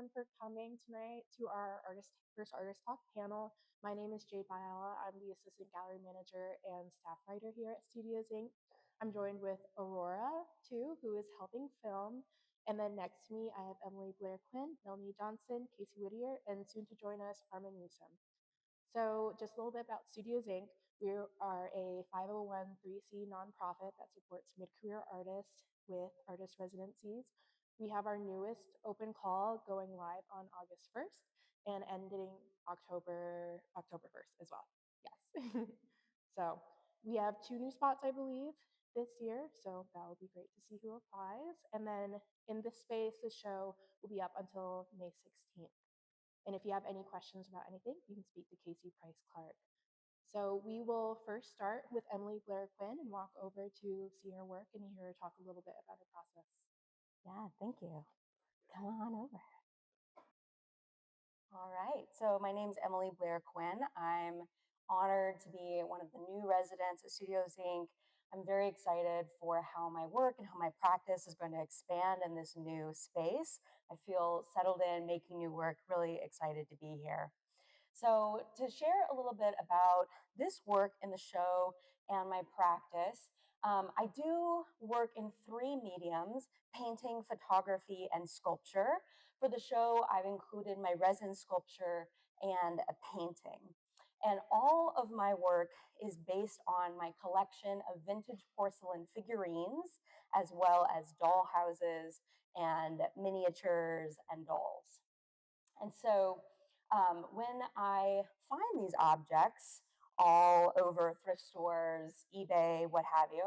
everyone for coming tonight to our first artist talk panel. My name is Jade Biala. I'm the assistant gallery manager and staff writer here at Studios Inc. I'm joined with Aurora too, who is helping film. And then next to me, I have Emily Blair Quinn, Melanie Johnson, Casey Whittier, and soon to join us, Armin Mühsam. So just a little bit about Studios Inc. We are a 501(c) nonprofit that supports mid-career artists with artist residencies. We have our newest open call going live on August 1st and ending October 1st as well. Yes. So we have 2 new spots, I believe, this year. So that will be great to see who applies. And then in this space, the show will be up until May 16th. And if you have any questions about anything, you can speak to Casey Price Clark. So we will first start with Emily Blair Quinn and walk over to see her work and hear her talk a little bit about her process. Yeah, thank you. Come on over. All right, so my name's Emily Blair Quinn. I'm honored to be one of the new residents at Studios Inc. I'm very excited for how my work and how my practice is going to expand in this new space. I feel settled in, making new work, really excited to be here. So, to share a little bit about this work in the show and my practice, I do work in 3 mediums: painting, photography, and sculpture. For the show, I've included my resin sculpture and a painting. And all of my work is based on my collection of vintage porcelain figurines, as well as doll houses and miniatures and dolls. And so when I find these objects all over thrift stores, eBay, what have you,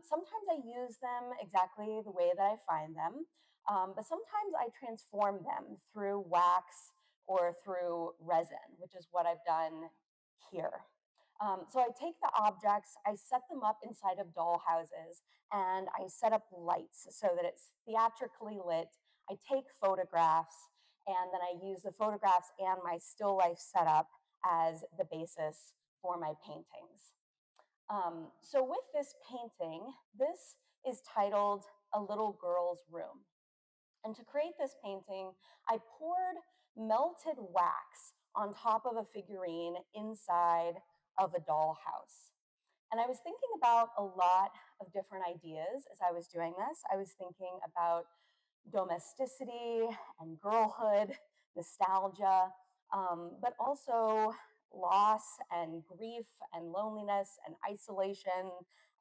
sometimes I use them exactly the way that I find them, but sometimes I transform them through wax or through resin, which is what I've done here. So I take the objects, I set them up inside of doll houses, and I set up lights so that it's theatrically lit. I take photographs, and then I use the photographs and my still life setup as the basis for my paintings. So with this painting, this is titled A Little Girl's Room. And to create this painting, I poured melted wax on top of a figurine inside of a dollhouse. And I was thinking about a lot of different ideas as I was doing this. I was thinking about domesticity and girlhood, nostalgia, but also loss and grief and loneliness and isolation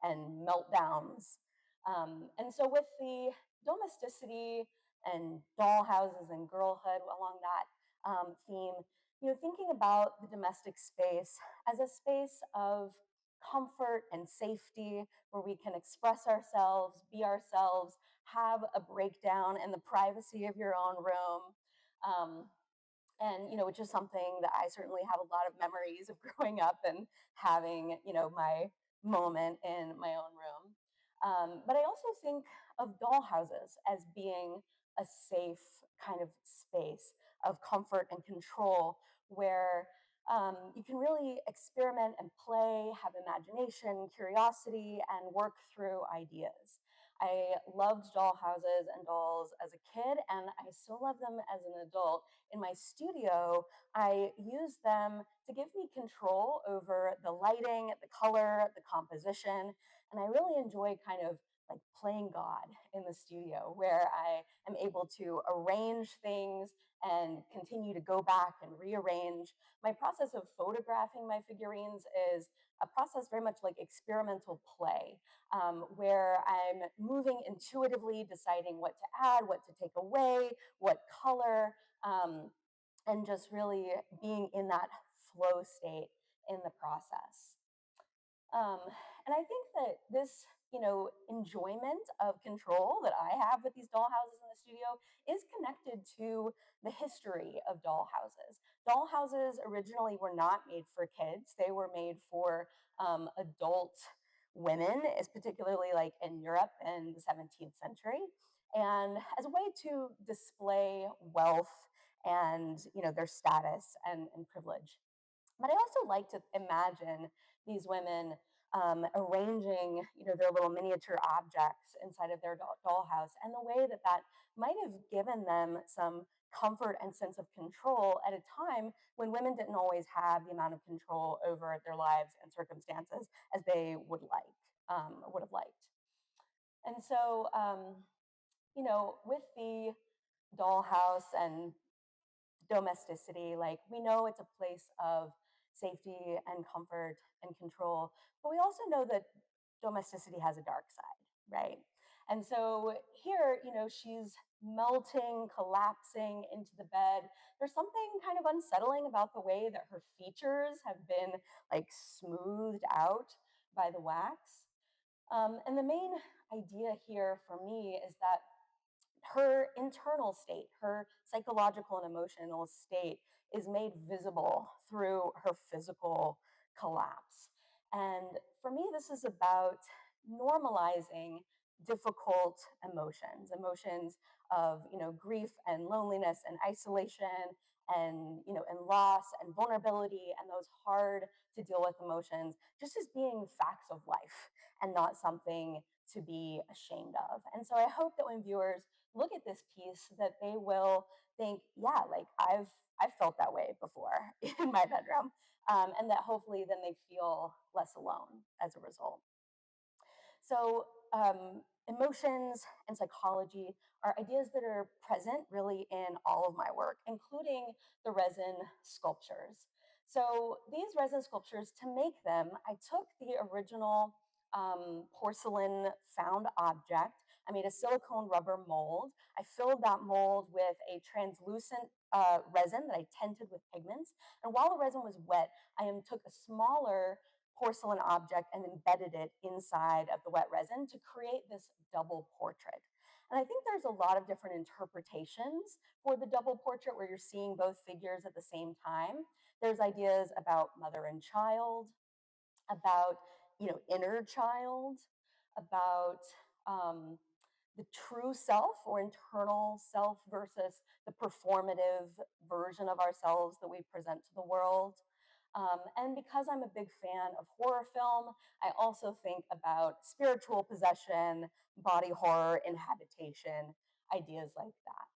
and meltdowns. And so, with the domesticity and doll houses and girlhood along that theme, thinking about the domestic space as a space of comfort and safety where we can express ourselves, be ourselves, have a breakdown in the privacy of your own room. Um, and which is something that I certainly have a lot of memories of growing up and having my moment in my own room. But I also think of doll houses as being a safe kind of space of comfort and control where you can really experiment and play, have imagination, curiosity, and work through ideas. I loved doll houses and dolls as a kid, and I still love them as an adult. In my studio, I use them to give me control over the lighting, the color, the composition, and I really enjoy kind of like playing God in the studio where I am able to arrange things and continue to go back and rearrange. My process of photographing my figurines is a process very much like experimental play, where I'm moving intuitively, deciding what to add, what to take away, what color, and just really being in that flow state in the process. Um, and I think that this, enjoyment of control that I have with these doll houses in the studio is connected to the history of doll houses. Doll houses originally were not made for kids; they were made for adult women, is particularly like in Europe in the 17th century, and as a way to display wealth and their status and privilege. But I also like to imagine these women arranging, their little miniature objects inside of their dollhouse, and the way that that might have given them some comfort and sense of control at a time when women didn't always have the amount of control over their lives and circumstances as they would have liked. And so, with the dollhouse and domesticity, like we know it's a place of safety and comfort and control, but we also know that domesticity has a dark side, right? And so here, she's melting, collapsing into the bed. There's something kind of unsettling about the way that her features have been like smoothed out by the wax. And the main idea here for me is that her internal state, her psychological and emotional state, is made visible through her physical collapse. And for me, this is about normalizing difficult emotions, emotions of grief and loneliness and isolation and and loss and vulnerability and those hard to deal with emotions, just as being facts of life and not something to be ashamed of. And so I hope that when viewers look at this piece that they will think, yeah, like I've felt that way before in my bedroom, and that hopefully then they feel less alone as a result. So, emotions and psychology are ideas that are present really in all of my work, including the resin sculptures. So, these resin sculptures, to make them, I took the original porcelain found object. I made a silicone rubber mold. I filled that mold with a translucent resin that I tinted with pigments. And while the resin was wet, I took a smaller porcelain object and embedded it inside of the wet resin to create this double portrait. And I think there's a lot of different interpretations for the double portrait where you're seeing both figures at the same time. There's ideas about mother and child, about inner child, about um, the true self or internal self versus the performative version of ourselves that we present to the world. And because I'm a big fan of horror film, I also think about spiritual possession, body horror, inhabitation, ideas like that.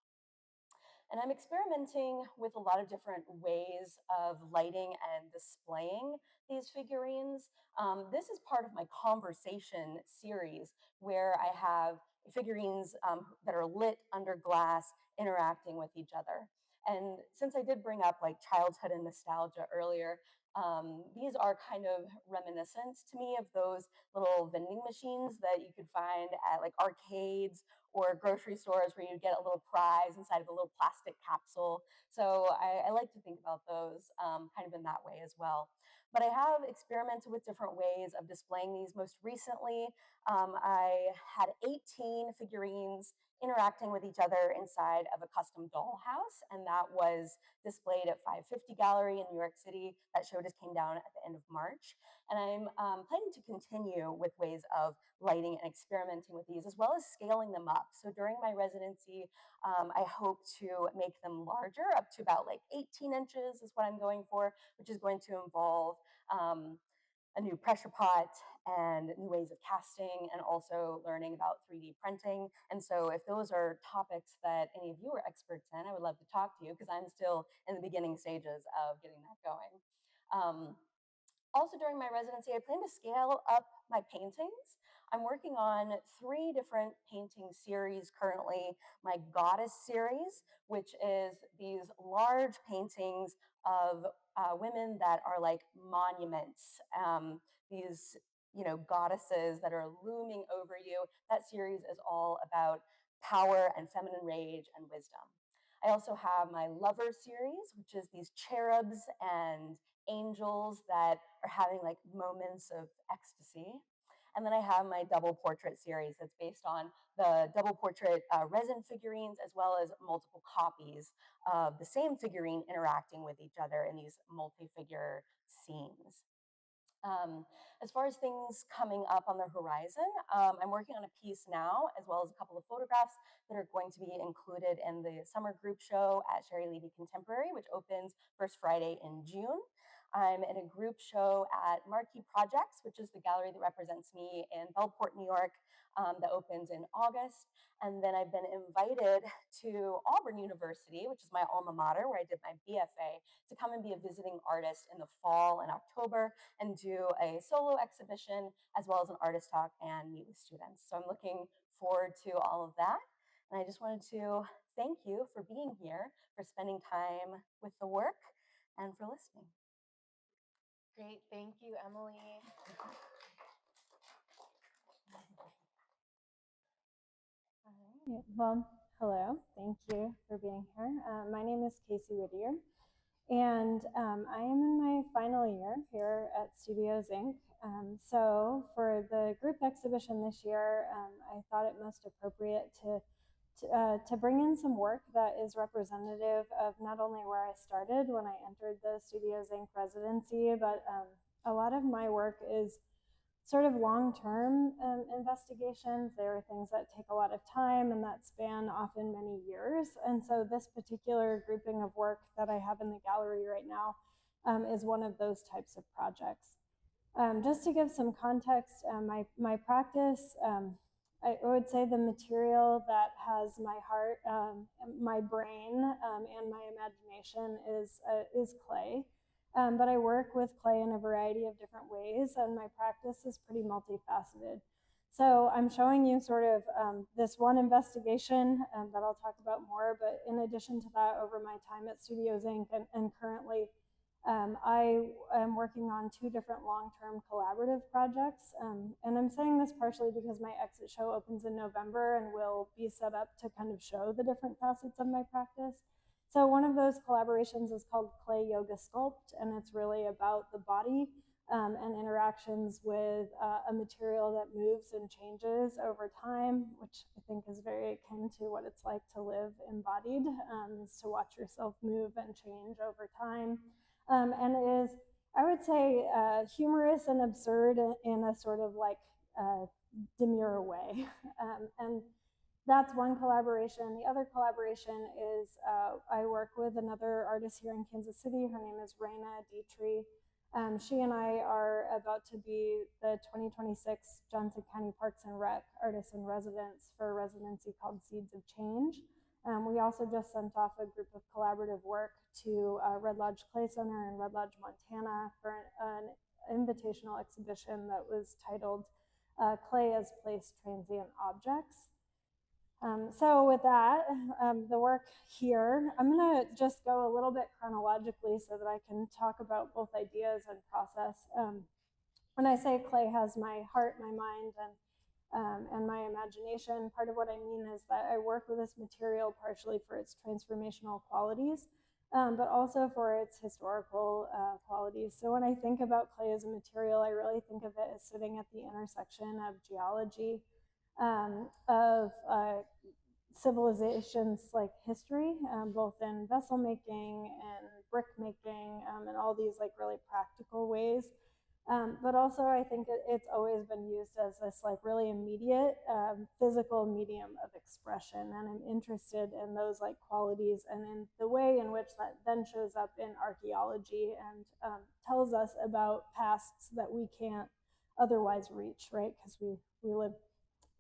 And I'm experimenting with a lot of different ways of lighting and displaying these figurines. This is part of my conversation series where I have figurines that are lit under glass interacting with each other. And since I did bring up like childhood and nostalgia earlier, these are kind of reminiscent to me of those little vending machines that you could find at like arcades or grocery stores where you get a little prize inside of a little plastic capsule. So I like to think about those kind of in that way as well. But I have experimented with different ways of displaying these. Most recently, I had 18 figurines interacting with each other inside of a custom dollhouse, and that was displayed at 550 Gallery in New York City. That show just came down at the end of March. And I'm planning to continue with ways of lighting and experimenting with these, as well as scaling them up. So during my residency, I hope to make them larger, up to about like 18 inches is what I'm going for, which is going to involve a new pressure pot and new ways of casting, and also learning about 3D printing. And so, if those are topics that any of you are experts in, I would love to talk to you because I'm still in the beginning stages of getting that going. Also, during my residency, I plan to scale up my paintings. I'm working on 3 different painting series currently. My Goddess series, which is these large paintings of women that are like monuments, these goddesses that are looming over you. That series is all about power and feminine rage and wisdom. I also have my Lover series, which is these cherubs and angels that are having like moments of ecstasy. And then I have my double portrait series that's based on the double portrait resin figurines, as well as multiple copies of the same figurine interacting with each other in these multi-figure scenes. As far as things coming up on the horizon, I'm working on a piece now, as well as a couple of photographs that are going to be included in the summer group show at Sherry Levy Contemporary, which opens first Friday in June. I'm in a group show at Marquee Projects, which is the gallery that represents me in Bellport, New York, that opens in August. And then I've been invited to Auburn University, which is my alma mater, where I did my BFA, to come and be a visiting artist in the fall and October and do a solo exhibition as well as an artist talk and meet with students. So I'm looking forward to all of that. And I just wanted to thank you for being here, for spending time with the work, and for listening. Great, thank you, Emily. All right. Well, hello. Thank you for being here. My name is Casey Whittier, and I am in my final year here at Studios Inc. So for the group exhibition this year, I thought it most appropriate to bring in some work that is representative of not only where I started when I entered the Studios Inc. residency, but a lot of my work is sort of long-term investigations. There are things that take a lot of time and that span often many years. And so this particular grouping of work that I have in the gallery right now is one of those types of projects. Just to give some context, my practice, I would say the material that has my heart, my brain, and my imagination is clay. But I work with clay in a variety of different ways, and my practice is pretty multifaceted. So I'm showing you sort of this one investigation that I'll talk about more, but in addition to that, over my time at Studios Inc. and currently, I am working on 2 different long-term collaborative projects. And I'm saying this partially because my exit show opens in November and will be set up to kind of show the different facets of my practice. So one of those collaborations is called Clay Yoga Sculpt, and it's really about the body and interactions with a material that moves and changes over time, which I think is very akin to what it's like to live embodied, is to watch yourself move and change over time. And it is, I would say, humorous and absurd in a sort of like demure way. And that's one collaboration. The other collaboration is I work with another artist here in Kansas City. Her name is Raina Dietrich. She and I are about to be the 2026 Johnson County Parks and Rec Artists in Residence for a residency called Seeds of Change. We also just sent off a group of collaborative work to Red Lodge Clay Center in Red Lodge, Montana for an invitational exhibition that was titled Clay as Place Transient Objects. So with that, the work here, I'm going to just go a little bit chronologically so that I can talk about both ideas and process. When I say clay has my heart, my mind, and my imagination, part of what I mean is that I work with this material partially for its transformational qualities, but also for its historical qualities. So when I think about clay as a material, I really think of it as sitting at the intersection of geology, of civilizations like history, both in vessel making and brick making, and all these like really practical ways. But also I think it's always been used as this like really immediate physical medium of expression. And I'm interested in those like qualities and in the way in which that then shows up in archaeology and tells us about pasts that we can't otherwise reach, right? Because we live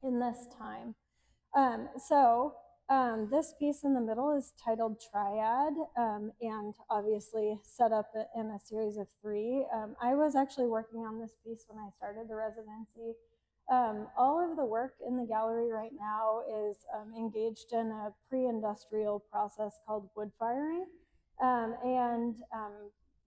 in this time. This piece in the middle is titled Triad, and obviously set up in a series of 3. I was actually working on this piece when I started the residency. All of the work in the gallery right now is engaged in a pre-industrial process called wood firing.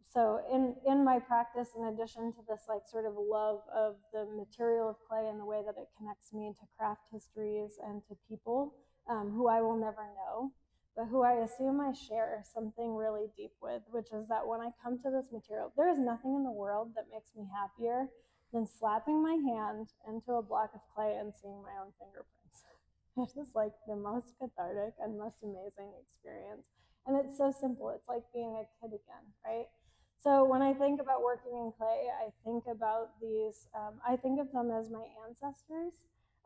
So in my practice, in addition to this like sort of love of the material of clay and the way that it connects me to craft histories and to people who I will never know, but who I assume I share something really deep with, which is that when I come to this material, there is nothing in the world that makes me happier than slapping my hand into a block of clay and seeing my own fingerprints. It is like the most cathartic and most amazing experience. And it's so simple. It's like being a kid again, right? So when I think about working in clay, I think about these, I think of them as my ancestors.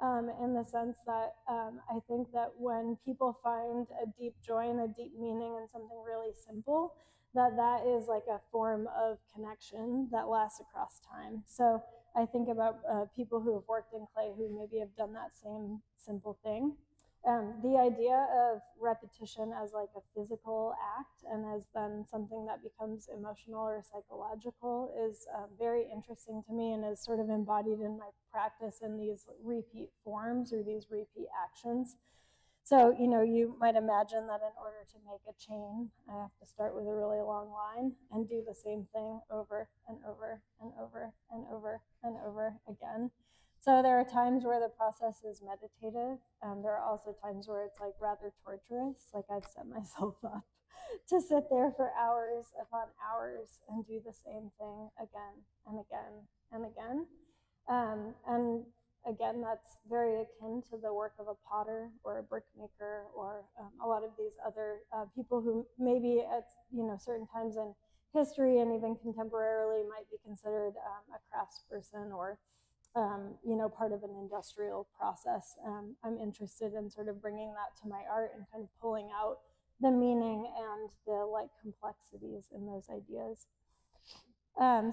in the sense that I think that when people find a deep joy and a deep meaning in something really simple, that is like a form of connection that lasts across time. So I think about people who have worked in clay who maybe have done that same simple thing. The idea of repetition as like a physical act and as then something that becomes emotional or psychological is very interesting to me and is sort of embodied in my practice in these repeat forms or these repeat actions. So, you might imagine that in order to make a chain, I have to start with a really long line and do the same thing over and over and over and over and over again. So there are times where the process is meditative. There are also times where it's like rather torturous. Like I've set myself up to sit there for hours upon hours and do the same thing again and again and again. And again, that's very akin to the work of a potter or a brickmaker or a lot of these other people who maybe at certain times in history and even contemporarily might be considered a craftsperson or part of an industrial process. I'm interested in sort of bringing that to my art and kind of pulling out the meaning and the like complexities in those ideas.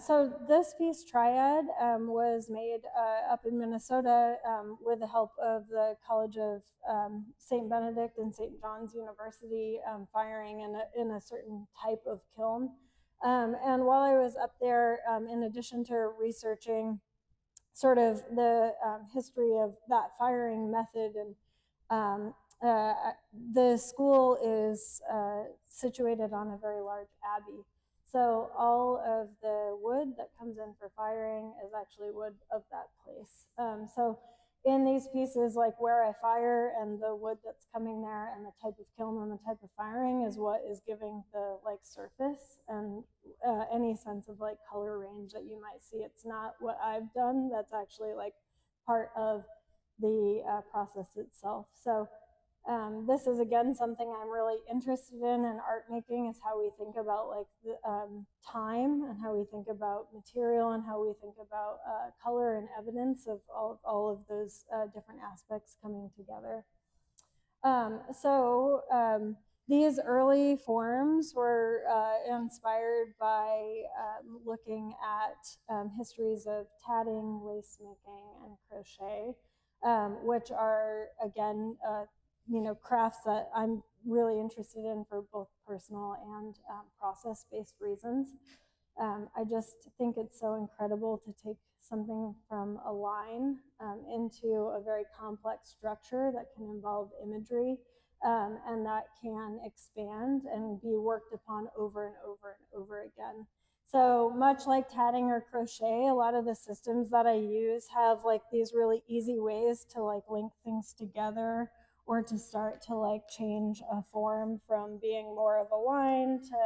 So this piece, Triad, was made up in Minnesota with the help of the College of St. Benedict and St. John's University, firing in a certain type of kiln. And while I was up there, in addition to researching sort of the history of that firing method and the school is situated on a very large abbey. So all of the wood that comes in for firing is actually wood of that place. So in these pieces, like where I fire and the wood that's coming there and the type of kiln and the type of firing is what is giving the like surface and any sense of like color range that you might see. It's not what I've done. That's actually like part of the process itself. So this is again something I'm really interested in art making is how we think about like the, time and how we think about material and how we think about color and evidence of all of those different aspects coming together. These early forms were inspired by looking at histories of tatting, lace making, and crochet, which are again, crafts that I'm really interested in for both personal and process-based reasons. I just think it's so incredible to take something from a line into a very complex structure that can involve imagery and that can expand and be worked upon over and over and over again. So much like tatting or crochet, a lot of the systems that I use have like these really easy ways to like link things together or to start to like change a form from being more of a line to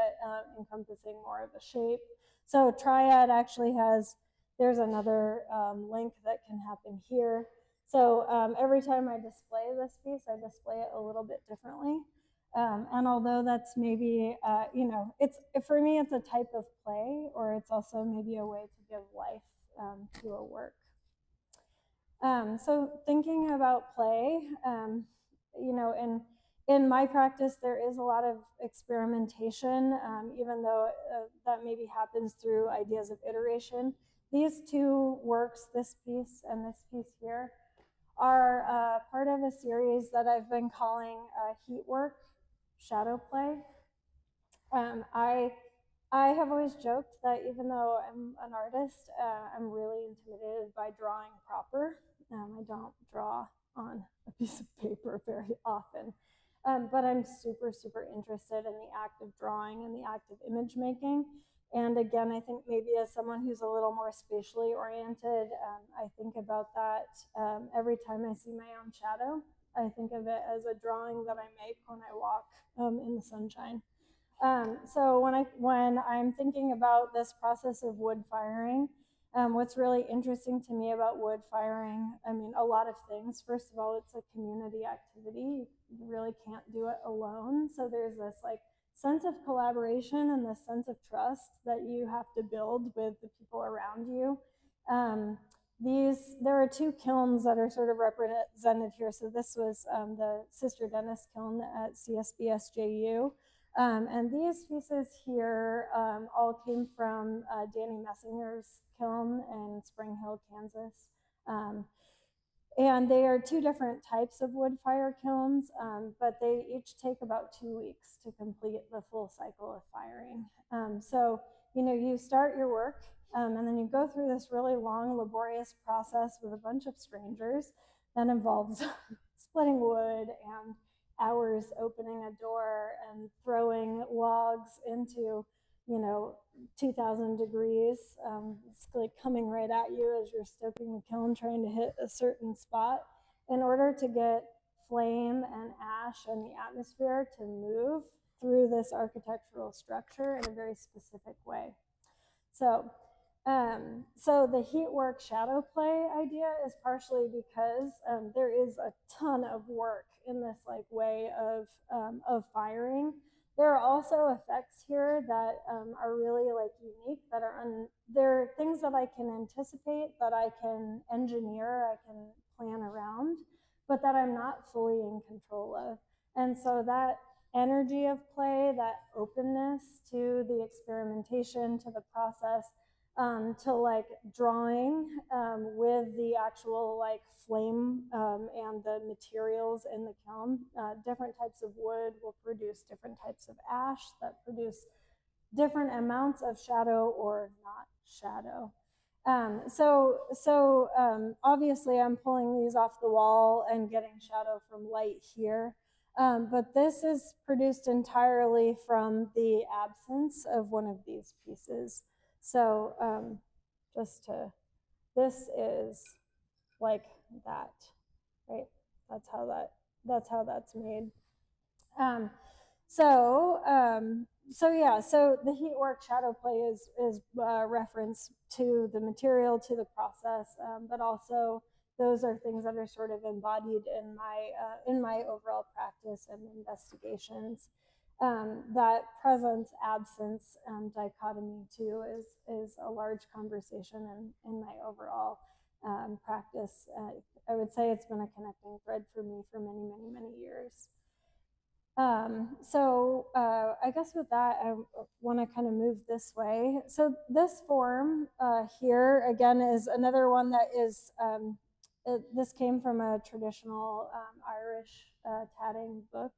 encompassing more of a shape. So Triad actually has, there's another link that can happen here. So every time I display this piece, I display it a little bit differently. And although that's maybe, it's for me, it's a type of play, or it's also maybe a way to give life to a work. So thinking about play, in my practice, there is a lot of experimentation, even though that maybe happens through ideas of iteration. These two works, this piece and this piece here, are part of a series that I've been calling heat work, shadow play. I have always joked that even though I'm an artist, I'm really intimidated by drawing proper. I don't draw on a piece of paper very often, but I'm super, super interested in the act of drawing and the act of image making. And again, I think maybe as someone who's a little more spatially oriented, I think about that every time I see my own shadow. I think of it as a drawing that I make when I walk in the sunshine. So when I'm thinking about this process of wood firing, what's really interesting to me about wood firing, I mean, a lot of things. First of all, it's a community activity. You really can't do it alone. So there's this like sense of collaboration and this sense of trust that you have to build with the people around you. there are two kilns that are sort of represented here. So this was the Sister Dennis kiln at CSBSJU. And these pieces here all came from Danny Messinger's kiln in Spring Hill, Kansas. And they are two different types of wood fire kilns, but they each take about 2 weeks to complete the full cycle of firing. So, you start your work and then you go through this really long, laborious process with a bunch of strangers that involves splitting wood and hours opening a door and throwing logs into 2,000 degrees. It's like coming right at you as you're stoking the kiln, trying to hit a certain spot in order to get flame and ash and the atmosphere to move through this architectural structure in a very specific way. So the heat work shadow play idea is partially because there is a ton of work in this way of firing. There are also effects here that are really unique, that they're things that I can anticipate, that I can engineer, I can plan around, but that I'm not fully in control of. And so that energy of play, that openness to the experimentation, to the process, to drawing with the actual flame and the materials in the kiln. Different types of wood will produce different types of ash that produce different amounts of shadow or not shadow. So obviously I'm pulling these off the wall and getting shadow from light here. But this is produced entirely from the absence of one of these pieces. So this is like that, right? That's how that's made. So the heat work shadow play is reference to the material, to the process, but also those are things that are sort of embodied in my overall practice and investigations. That presence absence dichotomy too is a large conversation in my overall practice. I would say it's been a connecting thread for me for many years. I guess with that, I want to kind of move this way. So this form here, again, is another one that is, this came from a traditional Irish tatting book.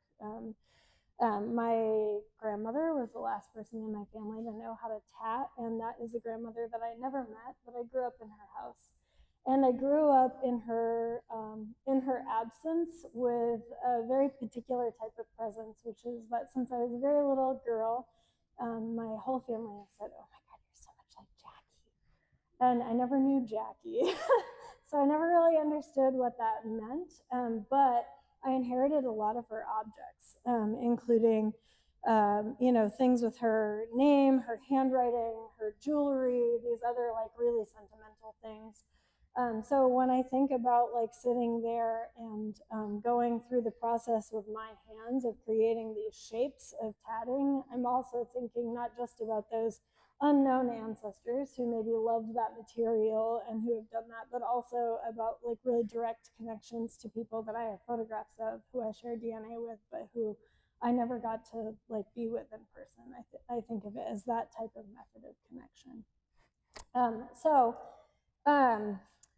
My grandmother was the last person in my family to know how to tat, and that is a grandmother that I never met, but I grew up in her house. And I grew up in her absence with a very particular type of presence, which is that since I was a very little girl, my whole family said, "Oh my God, you're so much like Jackie," and I never knew Jackie, so I never really understood what that meant. But I inherited a lot of her objects, including things with her name, her handwriting, her jewelry, these other really sentimental things. So when I think about sitting there and going through the process with my hands of creating these shapes of tatting, I'm also thinking not just about those unknown ancestors who maybe loved that material and who have done that, but also about really direct connections to people that I have photographs of, who I share DNA with, but who I never got to be with in person. I think of it as that type of method of connection.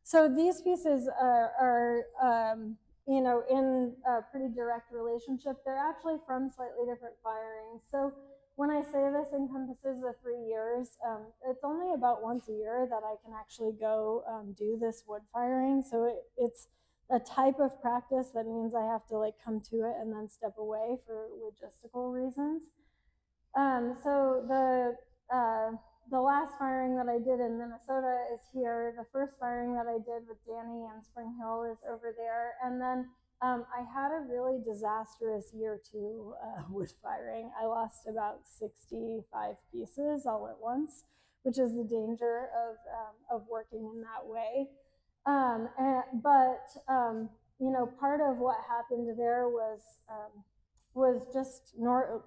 So these pieces are in a pretty direct relationship. They're actually from slightly different firings. So when I say this encompasses the 3 years, it's only about once a year that I can actually go do this wood firing. So it's a type of practice that means I have to come to it and then step away for logistical reasons. So the last firing that I did in Minnesota is here. The first firing that I did with Danny and Spring Hill is over there. And then I had a really disastrous year 2 wood firing. I lost about 65 pieces all at once, which is the danger of working in that way. But part of what happened there was just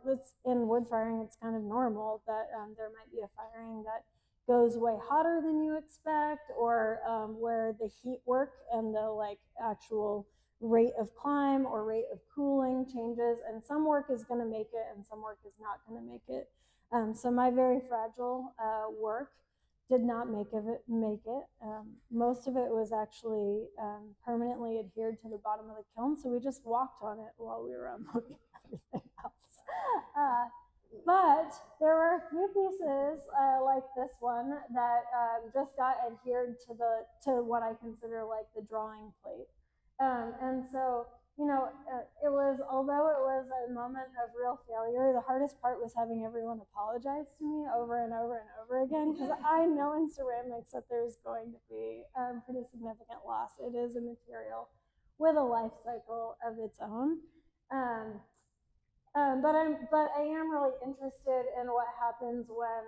it's in wood firing. It's kind of normal that there might be a firing that goes way hotter than you expect, or where the heat work and the like actual rate of climb or rate of cooling changes, and some work is going to make it and some work is not going to make it. So my very fragile work did not make it. Most of it was actually permanently adhered to the bottom of the kiln, so we just walked on it while we were unloading everything else. But there were a few pieces like this one that just got adhered to what I consider like the drawing plate. And so, it was, although it was a moment of real failure, the hardest part was having everyone apologize to me over and over and over again, because I know in ceramics that there's going to be pretty significant loss. It is a material with a life cycle of its own. But I am really interested in what happens when,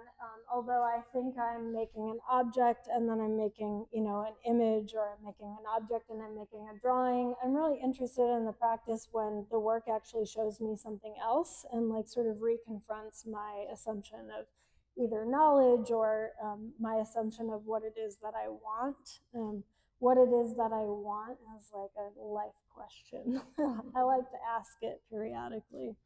although I think I'm making an object and then I'm making, an image, or I'm making an object and I'm making a drawing, I'm really interested in the practice when the work actually shows me something else and like sort of reconfronts my assumption of either knowledge or my assumption of what it is that I want. What it is that I want is like a life question. I like to ask it periodically.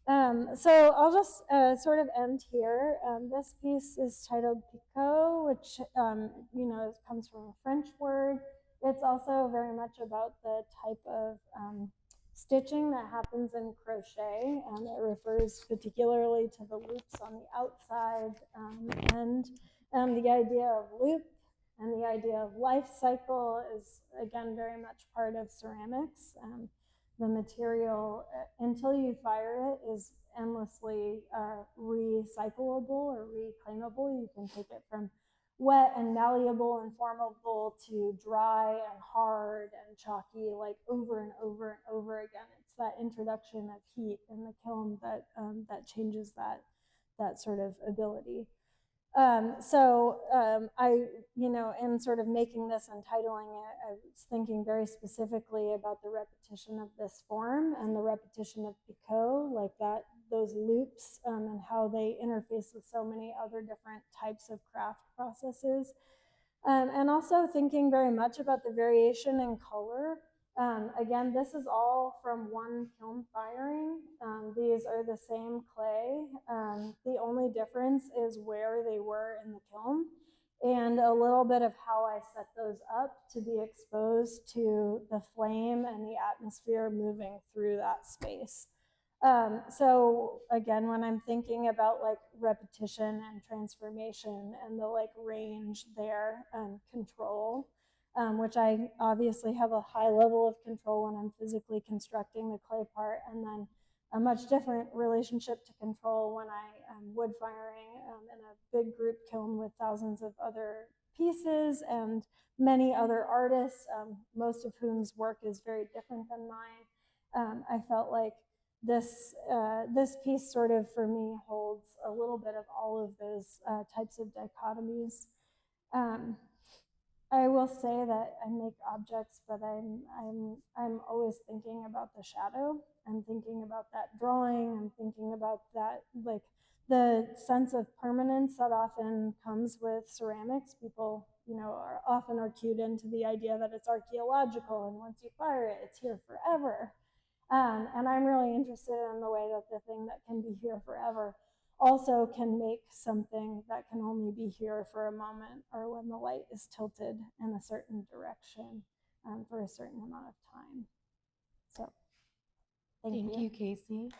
So I'll just sort of end here. This piece is titled Picot, which, comes from a French word. It's also very much about the type of stitching that happens in crochet. It refers particularly to the loops on the outside, and the idea of loop and the idea of life cycle is, again, very much part of ceramics. The material, until you fire it, is endlessly recyclable or reclaimable. You can take it from wet and malleable and formable to dry and hard and chalky, like over and over and over again. It's that introduction of heat in the kiln that changes that sort of ability. I, in sort of making this and titling it, I was thinking very specifically about the repetition of this form and the repetition of Picot, like those loops, and how they interface with so many other different types of craft processes. And also thinking very much about the variation in color. Again, this is all from one kiln firing. These are the same clay. The only difference is where they were in the kiln and a little bit of how I set those up to be exposed to the flame and the atmosphere moving through that space. So again, when I'm thinking about like repetition and transformation and the like range there and control, which I obviously have a high level of control when I'm physically constructing the clay part, and then a much different relationship to control when I am wood firing in a big group kiln with thousands of other pieces and many other artists, most of whom's work is very different than mine. I felt like this piece sort of, for me, holds a little bit of all of those types of dichotomies. I will say that I make objects, but I'm always thinking about the shadow. I'm thinking about that drawing. I'm thinking about that, like the sense of permanence that often comes with ceramics. People, are often cued into the idea that it's archaeological, and once you fire it, it's here forever. And I'm really interested in the way that the thing that can be here forever also can make something that can only be here for a moment, or when the light is tilted in a certain direction for a certain amount of time. So Thank you, Casey.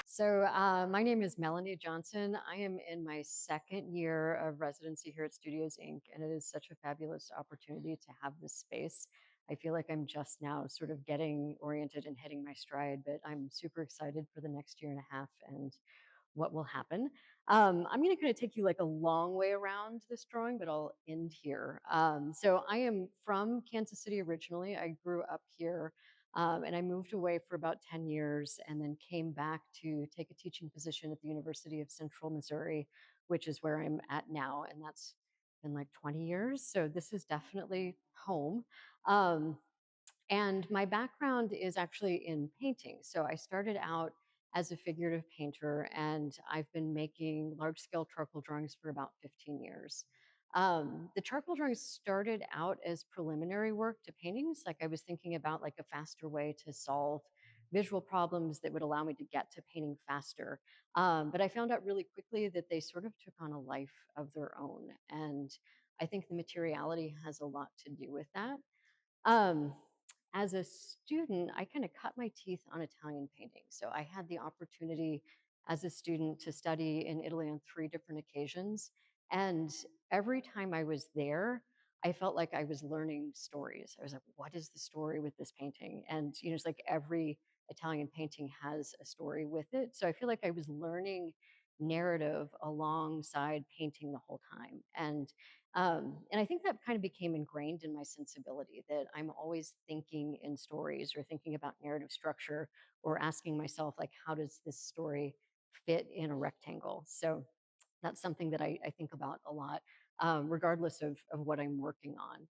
So my name is Melanie Johnson. I am in my second year of residency here at Studios Inc., and it is such a fabulous opportunity to have this space. I feel like I'm just now sort of getting oriented and hitting my stride, but I'm super excited for the next year and a half and what will happen. I'm going to kind of take you like a long way around this drawing, but I'll end here. So I am from Kansas City originally. I grew up here. And I moved away for about 10 years and then came back to take a teaching position at the University of Central Missouri, which is where I'm at now. And that's been like 20 years. So this is definitely home. And my background is actually in painting. So I started out as a figurative painter, and I've been making large scale charcoal drawings for about 15 years. The charcoal drawings started out as preliminary work to paintings. Like I was thinking about like a faster way to solve visual problems that would allow me to get to painting faster. But I found out really quickly that they sort of took on a life of their own. And I think the materiality has a lot to do with that. Um, as a student, I kind of cut my teeth on Italian painting. So I had the opportunity as a student to study in Italy on 3 different occasions. And every time I was there, I felt like I was learning stories. I was like, what is the story with this painting? And, it's like every Italian painting has a story with it. So I feel like I was learning narrative alongside painting the whole time. And I think that kind of became ingrained in my sensibility that I'm always thinking in stories or thinking about narrative structure or asking myself, like, how does this story fit in a rectangle? So that's something that I think about a lot, regardless of what I'm working on.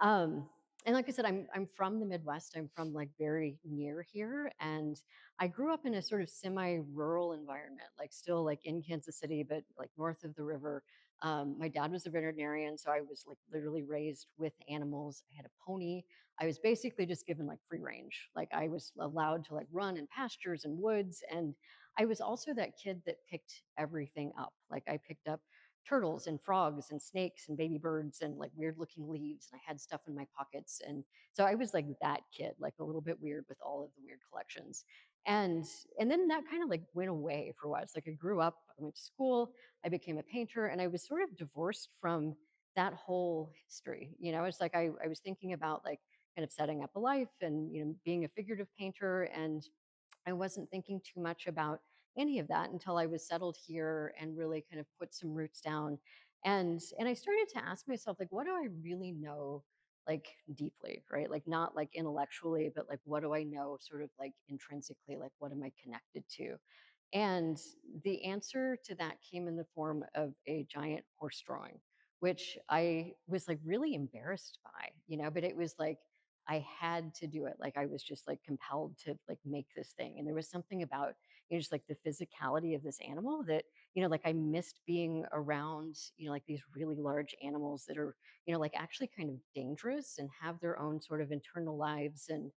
Um, and like I said, I'm from the Midwest. I'm from like very near here, and I grew up in a sort of semi-rural environment, like still like in Kansas City, but like north of the river. My dad was a veterinarian, so I was like literally raised with animals. I had a pony. I was basically just given like free range. Like I was allowed to like run in pastures and woods, and I was also that kid that picked everything up. Like I picked up turtles and frogs and snakes and baby birds and like weird looking leaves, and I had stuff in my pockets. And so I was like that kid, like a little bit weird with all of the weird collections. And and then that kind of like went away for a while. It's like I grew up, I went to school, I became a painter, and I was sort of divorced from that whole history. It's like I was thinking about like kind of setting up a life and being a figurative painter, and I wasn't thinking too much about any of that until I was settled here and really kind of put some roots down. And I started to ask myself, like, what do I really know, like deeply, right? Like not like intellectually, but like what do I know sort of like intrinsically, like what am I connected to? And the answer to that came in the form of a giant horse drawing, which I was like really embarrassed by, but it was like I had to do it. Like I was just like compelled to like make this thing. And there was something about, just like the physicality of this animal that, like I missed being around, like these really large animals that are, like actually kind of dangerous and have their own sort of internal lives. And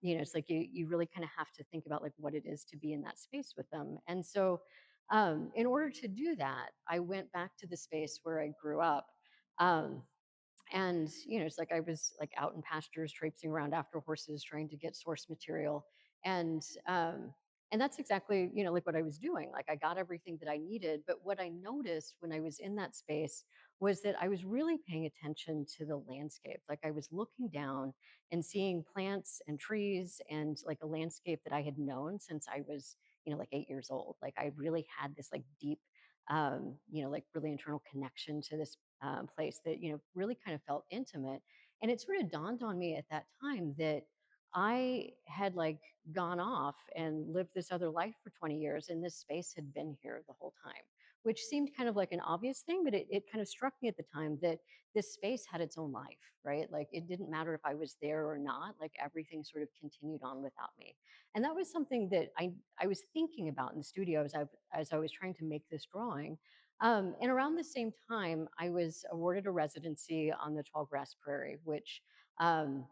it's like you really kind of have to think about like what it is to be in that space with them. And so in order to do that, I went back to the space where I grew up. Um, and it's like I was like out in pastures traipsing around after horses trying to get source material. And um and that's exactly like what I was doing. Like I got everything that I needed, but what I noticed when I was in that space was that I was really paying attention to the landscape. Like I was looking down and seeing plants and trees and like a landscape that I had known since I was like 8 years old. Like I really had this like deep like really internal connection to this place that really kind of felt intimate. And it sort of dawned on me at that time that I had like gone off and lived this other life for 20 years, and this space had been here the whole time, which seemed kind of like an obvious thing, but it kind of struck me at the time that this space had its own life, right? Like it didn't matter if I was there or not, like everything sort of continued on without me. And that was something that I was thinking about in the studio as I was trying to make this drawing. And around the same time, I was awarded a residency on the Tall Grass Prairie, which um,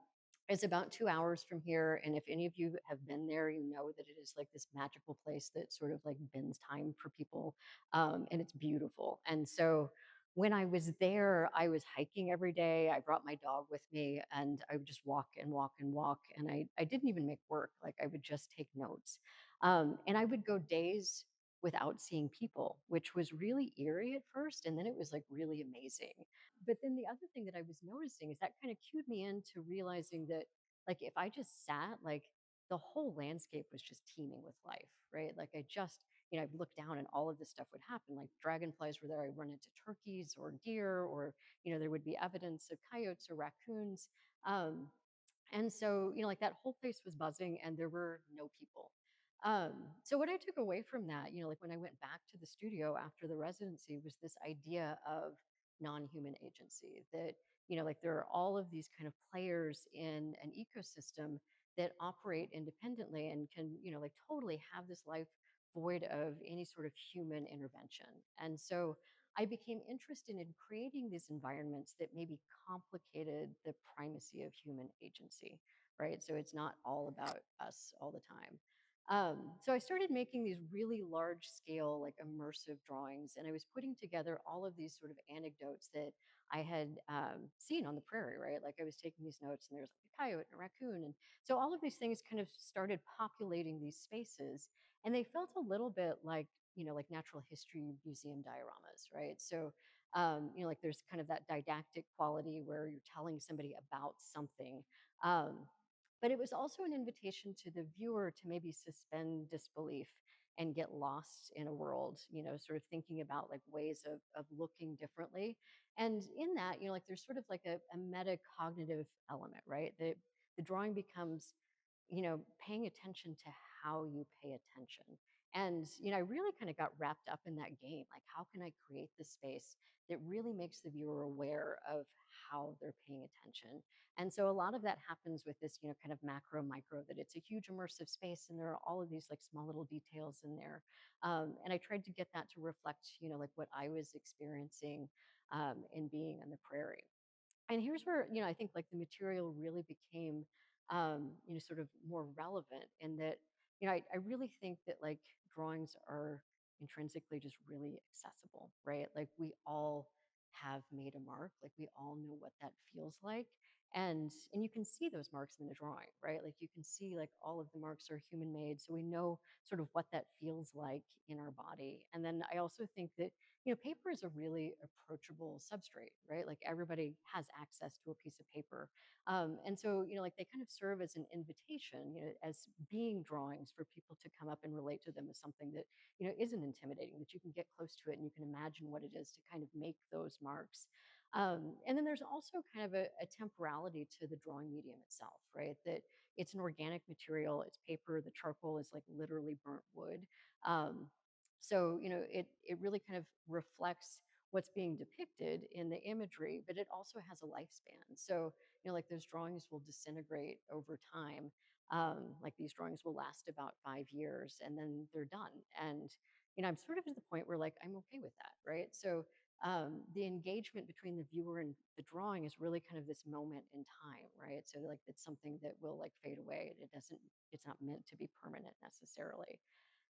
is about 2 hours from here. And if any of you have been there, you know that it is like this magical place that sort of like bends time for people. And it's beautiful. And so when I was there, I was hiking every day. I brought my dog with me, and I would just walk and walk and walk. And I didn't even make work. Like I would just take notes. And I would go days without seeing people, which was really eerie at first. And then it was like really amazing. But then the other thing that I was noticing is that kind of cued me into realizing that, like, if I just sat, like, the whole landscape was just teeming with life, right? Like, I just, I'd look down and all of this stuff would happen. Like, dragonflies were there. I'd run into turkeys or deer, or, there would be evidence of coyotes or raccoons. Um, and so, like that whole place was buzzing and there were no people. So what I took away from that, like when I went back to the studio after the residency, was this idea of non-human agency that, like there are all of these kind of players in an ecosystem that operate independently and can, like totally have this life void of any sort of human intervention. And so I became interested in creating these environments that maybe complicated the primacy of human agency, right? So it's not all about us all the time. So I started making these really large scale, like immersive drawings, and I was putting together all of these sort of anecdotes that I had seen on the prairie, right? Like I was taking these notes, and there's like a coyote and a raccoon, and so all of these things kind of started populating these spaces, and they felt a little bit like, like natural history museum dioramas, right? So like there's kind of that didactic quality where you're telling somebody about something. Um, but it was also an invitation to the viewer to maybe suspend disbelief and get lost in a world, sort of thinking about like ways of looking differently. And in that, like there's sort of like a metacognitive element, right? The drawing becomes, paying attention to how you pay attention. And, I really kind of got wrapped up in that game. Like, how can I create this space that really makes the viewer aware of how they're paying attention? And so a lot of that happens with this, kind of macro micro, that it's a huge immersive space and there are all of these like small little details in there. And I tried to get that to reflect, like what I was experiencing in being on the prairie. And here's where, I think like the material really became, sort of more relevant in that, I really think that like drawings are intrinsically just really accessible, right? Like we all have made a mark, like we all know what that feels like. And you can see those marks in the drawing, right? Like you can see like all of the marks are human made. So we know sort of what that feels like in our body. And then I also think that paper is a really approachable substrate, right? Like everybody has access to a piece of paper. And so, like they kind of serve as an invitation, as being drawings for people to come up and relate to them as something that, isn't intimidating, that you can get close to it and you can imagine what it is to kind of make those marks. And then there's also kind of a temporality to the drawing medium itself, right? That it's an organic material, it's paper, the charcoal is like literally burnt wood. Um, so, it really kind of reflects what's being depicted in the imagery, but it also has a lifespan. So, like those drawings will disintegrate over time. Like these drawings will last about 5 years and then they're done. And, I'm sort of at the point where like I'm okay with that, right? So the engagement between the viewer and the drawing is really kind of this moment in time, right? So like it's something that will like fade away. It's not meant to be permanent necessarily.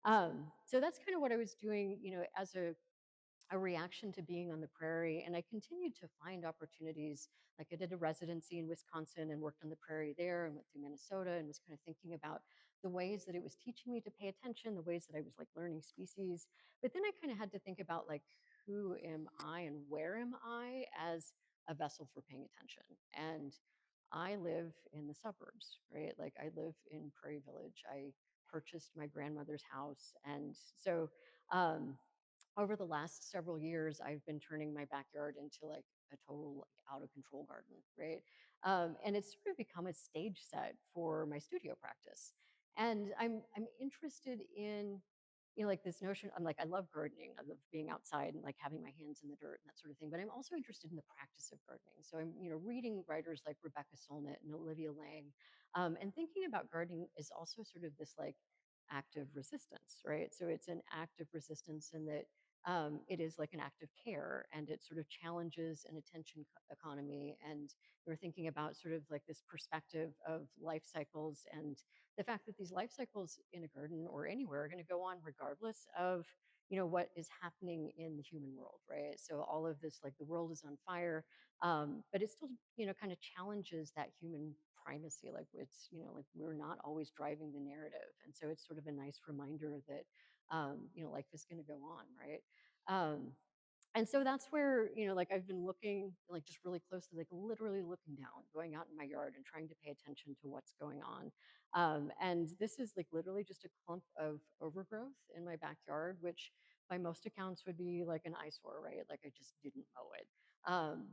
So that's kind of what I was doing, as a reaction to being on the prairie. And I continued to find opportunities. Like I did a residency in Wisconsin and worked on the prairie there and went through Minnesota and was kind of thinking about the ways that it was teaching me to pay attention, the ways that I was like learning species. But then I kind of had to think about like, who am I and where am I as a vessel for paying attention? And I live in the suburbs, right? Like I live in Prairie Village. I purchased my grandmother's house. And so um, over the last several years, I've been turning my backyard into like a total like out of control garden, right? And it's sort of become a stage set for my studio practice. And I'm interested in, like this notion. I'm like, I love gardening. I love being outside and like having my hands in the dirt and that sort of thing. But I'm also interested in the practice of gardening. So I'm, reading writers like Rebecca Solnit and Olivia Lang, and thinking about gardening is also sort of this like active resistance, right? So it's an active resistance in that it is like an act of care and it sort of challenges an attention economy. And we're thinking about sort of like this perspective of life cycles and the fact that these life cycles in a garden or anywhere are going to go on regardless of what is happening in the human world, right? So all of this, like the world is on fire, but it still kind of challenges that human primacy. Like it's like we're not always driving the narrative, and so it's sort of a nice reminder that life is going to go on, right? um, and so that's where like I've been looking like just really closely, like literally looking down, going out in my yard and trying to pay attention to what's going on. And this is like literally just a clump of overgrowth in my backyard, which by most accounts would be like an eyesore, right? Like I just didn't mow it.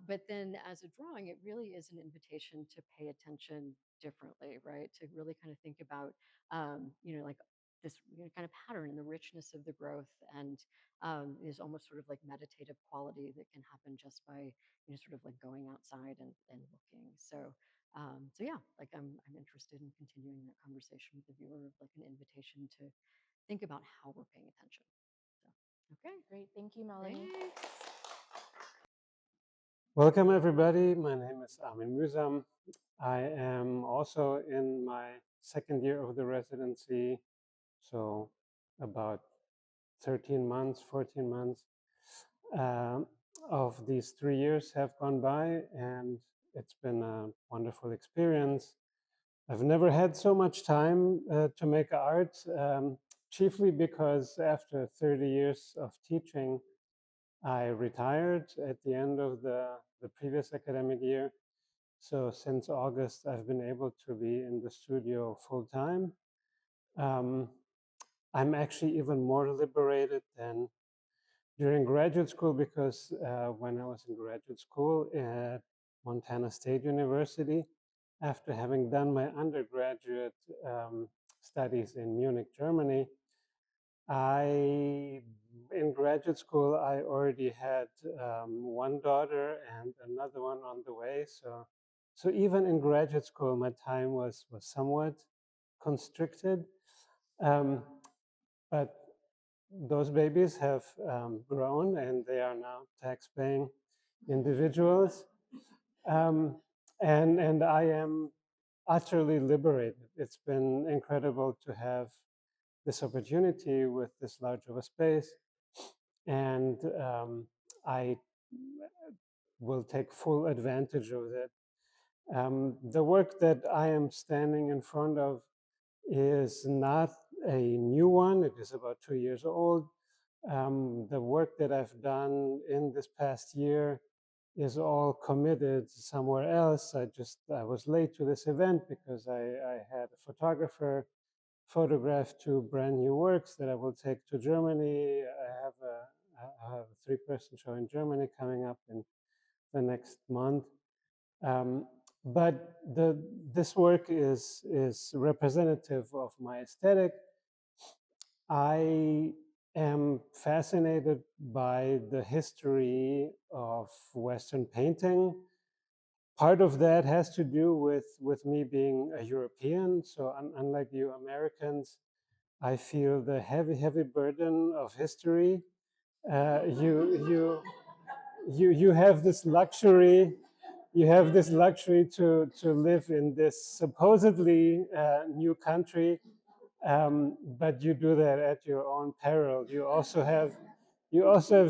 But then as a drawing, it really is an invitation to pay attention differently, right? To really kind of think about like this kind of pattern and the richness of the growth, and is almost sort of like meditative quality that can happen just by sort of like going outside and looking. So So yeah, like I'm interested in continuing that conversation with the viewer of like an invitation to think about how we're paying attention. So, okay. Great. Thank you, Melanie. Thanks. Welcome, everybody. My name is Armin Mühsam. I am also in my second year of the residency, so about 13 months, 14 months of these 3 years have gone by, and it's been a wonderful experience. I've never had so much time to make art, chiefly because after 30 years of teaching, I retired at the end of the previous academic year. So since August, I've been able to be in the studio full time. I'm actually even more liberated than during graduate school because when I was in graduate school at Montana State University, after having done my undergraduate studies in Munich, Germany, in graduate school, I already had one daughter and another one on the way. So even in graduate school, my time was somewhat constricted. But those babies have grown and they are now tax-paying individuals. And I am utterly liberated. It's been incredible to have this opportunity with this large of a space. And I will take full advantage of it. The work that I am standing in front of is not a new one. It is about 2 years old. The work that I've done in this past year is all committed somewhere else. I was late to this event because I had a photographer photograph 2 brand new works that I will take to Germany. I have a 3-person show in Germany coming up in the next month. But this work is representative of my aesthetic. I am fascinated by the history of Western painting. Part of that has to do with me being a European. So unlike you Americans, I feel the heavy burden of history. You have this luxury. You have this luxury to live in this supposedly new country, but you do that at your own peril. You also have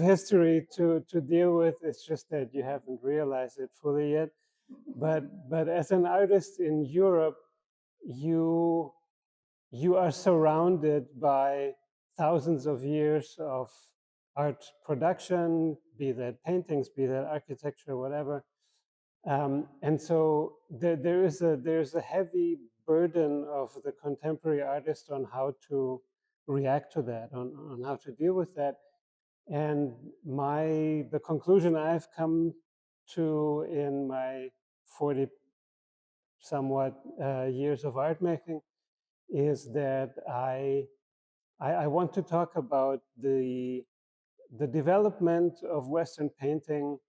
history to deal with. It's just that you haven't realized it fully yet. But as an artist in Europe, you are surrounded by thousands of years of art production, be that paintings, be that architecture, whatever. And so there's a heavy burden of the contemporary artist on how to react to that, on how to deal with that. And the conclusion I've come to in my 40 somewhat years of art making is that I want to talk about the development of Western painting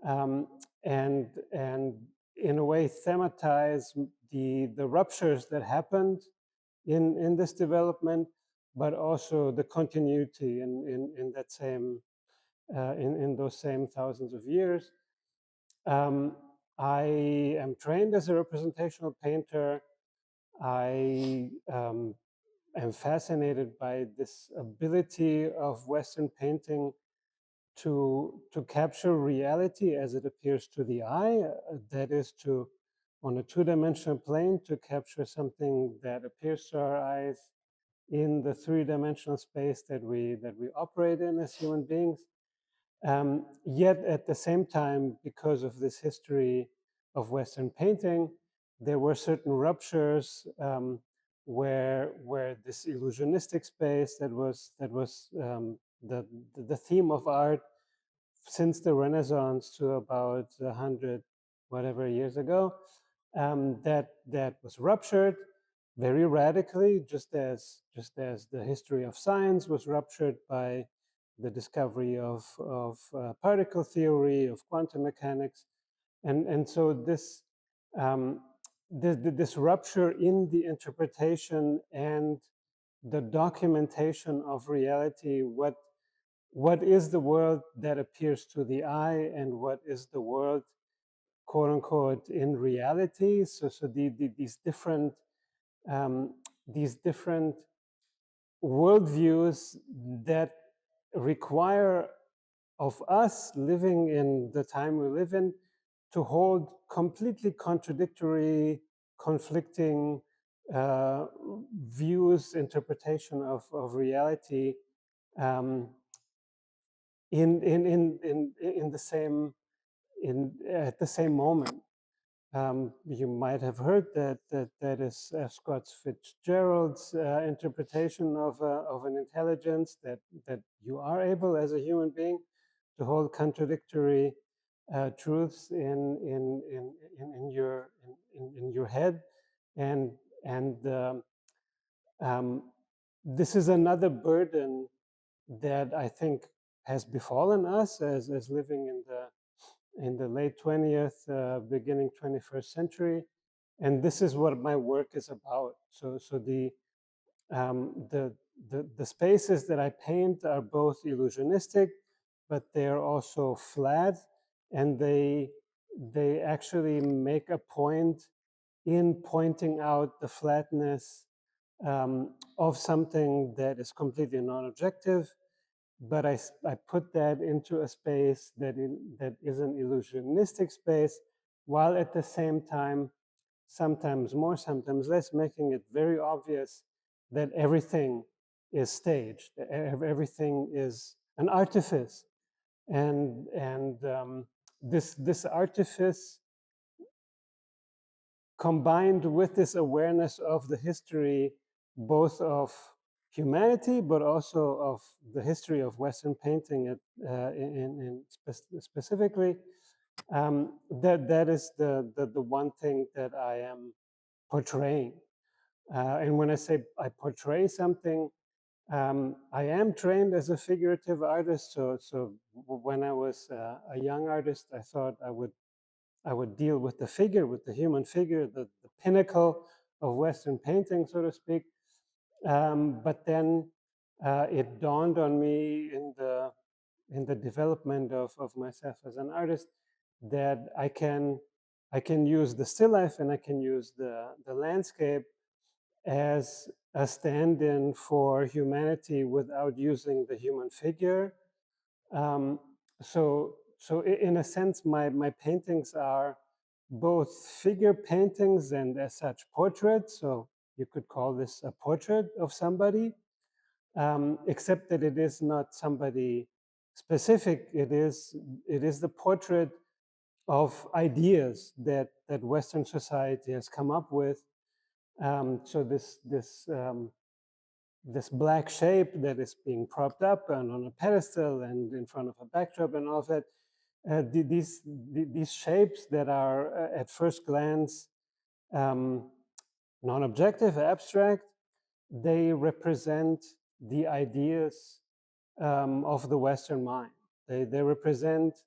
and in a way thematize the ruptures that happened in this development, but also the continuity in that same in those same thousands of years. I am trained as a representational painter. I am fascinated by this ability of Western painting to capture reality as it appears to the eye. That is to, on a 2-dimensional plane, to capture something that appears to our eyes in the 3-dimensional space that we operate in as human beings. Yet at the same time, because of this history of Western painting, there were certain ruptures where this illusionistic space that was the theme of art since the Renaissance to about 100 whatever years ago, that was ruptured very radically, just as the history of science was ruptured by the discovery of particle theory, of quantum mechanics. And so this this rupture in the interpretation and the documentation of reality, what is the world that appears to the eye and what is the world, quote unquote, in reality. So these different worldviews that require of us living in the time we live in to hold completely contradictory, conflicting views, interpretation of reality um, in the same at the same moment. You might have heard that is Scott Fitzgerald's interpretation of an intelligence that you are able as a human being to hold contradictory truths in your head, and um, this is another burden that I think has befallen us as living in the late 20th, beginning 21st century. And this is what my work is about. So the spaces that I paint are both illusionistic, but they're also flat, and they actually make a point in pointing out the flatness of something that is completely non-objective, but I put that into a space that is an illusionistic space, while at the same time, sometimes more, sometimes less, making it very obvious that everything is staged, everything is an artifice, and this artifice combined with this awareness of the history, both of humanity, but also of the history of Western painting specifically, that is the one thing that I am portraying. And when I say I portray something, I am trained as a figurative artist. So when I was a young artist, I thought I would deal with the figure, with the human figure, the pinnacle of Western painting, so to speak. But then it dawned on me in the development of myself as an artist that I can use the still life and I can use the landscape as a stand-in for humanity without using the human figure. Um, so in a sense, my paintings are both figure paintings and as such portraits. So you could call this a portrait of somebody, except that it is not somebody specific. It is the portrait of ideas that Western society has come up with. So this black shape that is being propped up and on a pedestal and in front of a backdrop and all of that, these shapes that are at first glance non-objective, abstract, they represent the ideas of the Western mind. They represent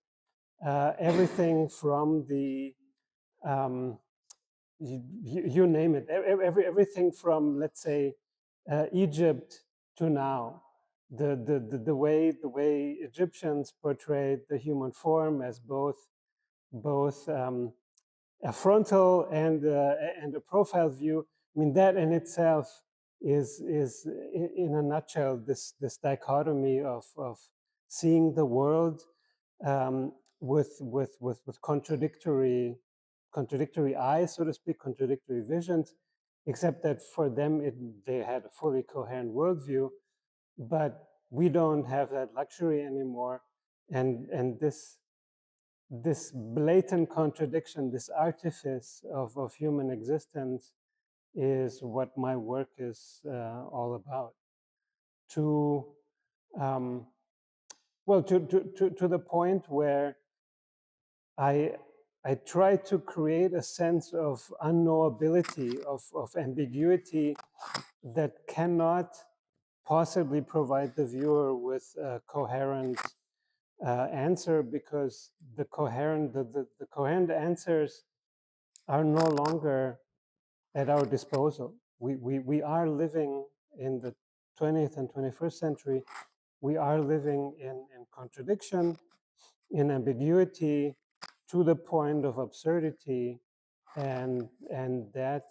everything from the you name it, everything from, let's say, Egypt to now. The way Egyptians portrayed the human form as both a frontal and a profile view. I mean, that in itself is in a nutshell this dichotomy of seeing the world with contradictory eyes, so to speak, contradictory visions, except that for them they had a fully coherent worldview, but we don't have that luxury anymore, and this blatant contradiction, this artifice of human existence, is what my work is all about. To well, to the point where I try to create a sense of unknowability, of ambiguity that cannot possibly provide the viewer with a coherent answer, because the coherent answers are no longer at our disposal. We are living in the 20th and 21st century. We are living in contradiction, in ambiguity, to the point of absurdity, and that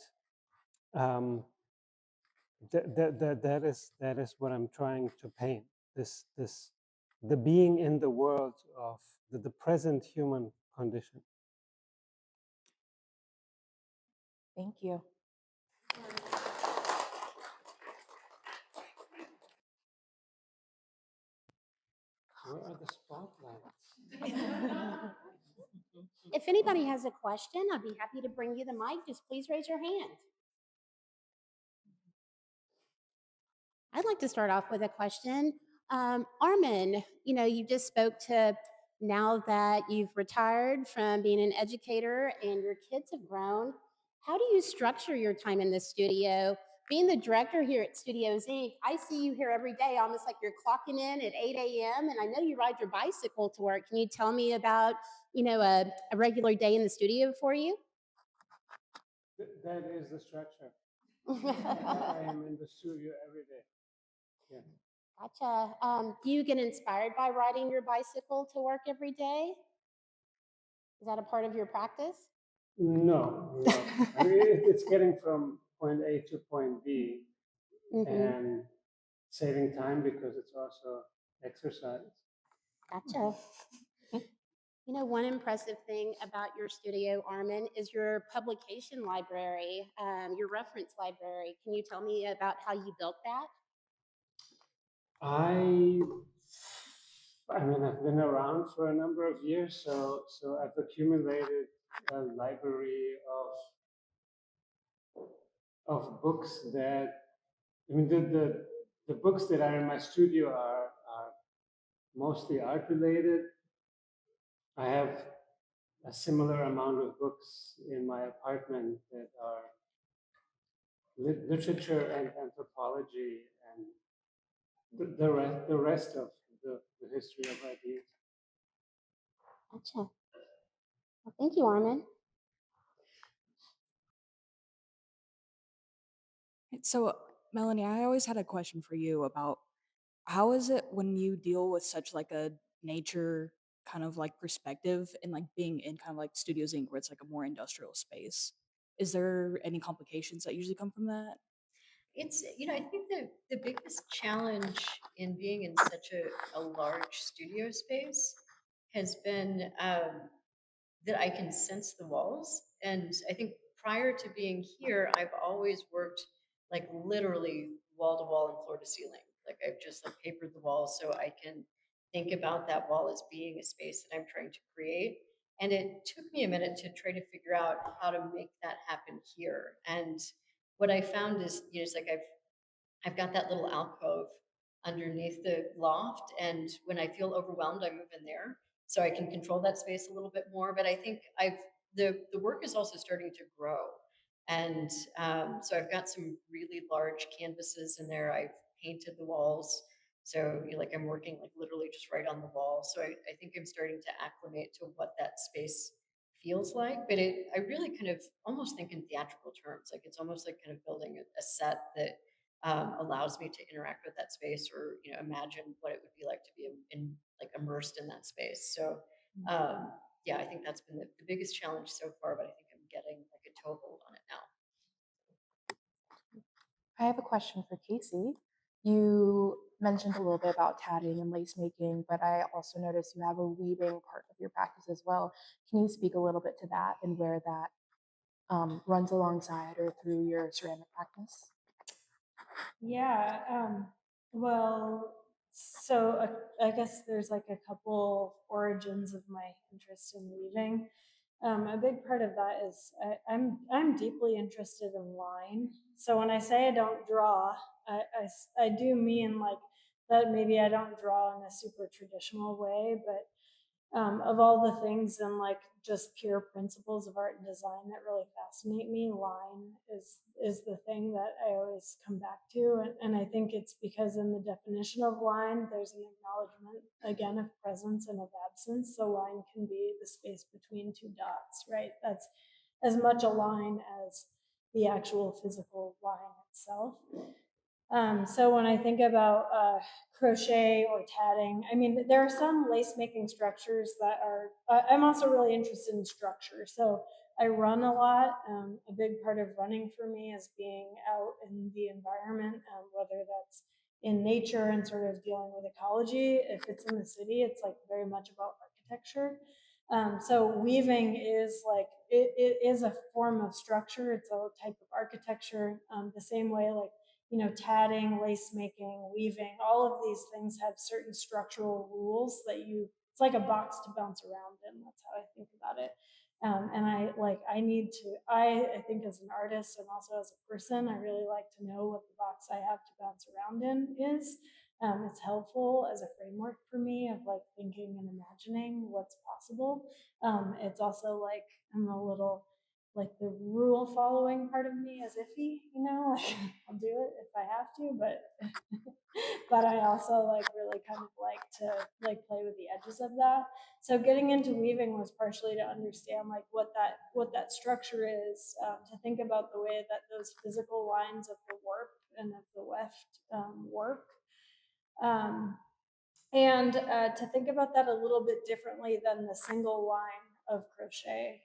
that is what I'm trying to paint. This the being in the world of the present human condition. Thank you. Where are the spotlights? If anybody has a question, I'd be happy to bring you the mic. Just please raise your hand. I'd like to start off with a question. Armin, you just spoke to now that you've retired from being an educator and your kids have grown. How do you structure your time in the studio? Being the director here at Studios Inc., I see you here every day, almost like you're clocking in at 8 a.m. And I know you ride your bicycle to work. Can you tell me about, a regular day in the studio for you? That is the structure. I am in the studio every day. Yeah. Gotcha. Do you get inspired by riding your bicycle to work every day? Is that a part of your practice? No. I mean, it's getting from point A to point B, and saving time because it's also exercise. Gotcha. One impressive thing about your studio, Armin, is your publication library, your reference library. Can you tell me about how you built that? I mean, I've been around for a number of years, so I've accumulated a library of books that, I mean, the books that are in my studio are mostly art related. I have a similar amount of books in my apartment that are literature and anthropology and the rest of the history of ideas. Gotcha. Well, thank you, Armin. So, Melanie, I always had a question for you about how is it when you deal with such like a nature kind of like perspective and like being in kind of like Studios Inc., where it's like a more industrial space? Is there any complications that usually come from that? It's, I think the biggest challenge in being in such a large studio space has been that I can sense the walls. And I think prior to being here, I've always worked like literally wall to wall and floor to ceiling. Like I've just like papered the walls so I can think about that wall as being a space that I'm trying to create. And it took me a minute to try to figure out how to make that happen here. And what I found is, it's like I've got that little alcove underneath the loft, and when I feel overwhelmed, I move in there so I can control that space a little bit more. But I think the work is also starting to grow, and so I've got some really large canvases in there. I've painted the walls, so like I'm working like literally just right on the wall. So I think I'm starting to acclimate to what that space feels like. But I really kind of almost think in theatrical terms. Like it's almost like kind of building a set that allows me to interact with that space, or imagine what it would be like to be like immersed in that space. So yeah, I think that's been the biggest challenge so far, but I think I'm getting like a toehold on it now. I have a question for Casey. You mentioned a little bit about tatting and lace making, but I also noticed you have a weaving part of your practice as well. Can you speak a little bit to that and where that runs alongside or through your ceramic practice? Yeah. Well, so I guess there's like a couple origins of my interest in weaving. A big part of that is I'm deeply interested in line. So when I say I don't draw, I do mean like that maybe I don't draw in a super traditional way, but of all the things and like just pure principles of art and design that really fascinate me, line is the thing that I always come back to. And I think it's because in the definition of line, there's an acknowledgement again of presence and of absence. So line can be the space between two dots, right? That's as much a line as the actual physical line itself. So when I think about crochet or tatting, I mean, there are some lace making structures that are, I'm also really interested in structure. So I run a lot. A big part of running for me is being out in the environment, whether that's in nature and sort of dealing with ecology. If it's in the city, it's like very much about architecture. So weaving is like, it is a form of structure. It's a type of architecture, the same way like, you know, tatting, lace making, weaving, all of these things have certain structural rules that it's like a box to bounce around in. That's how I think about it. And I think as an artist and also as a person, I really like to know what the box I have to bounce around in is. It's helpful as a framework for me of like thinking and imagining what's possible. It's also like I'm a little like the rule following part of me is iffy, you know, like I'll do it if I have to, but but I also like really kind of like to like play with the edges of that. So getting into weaving was partially to understand like what that structure is, to think about the way that those physical lines of the warp and of the weft work. Um, and to think about that a little bit differently than the single line of crochet,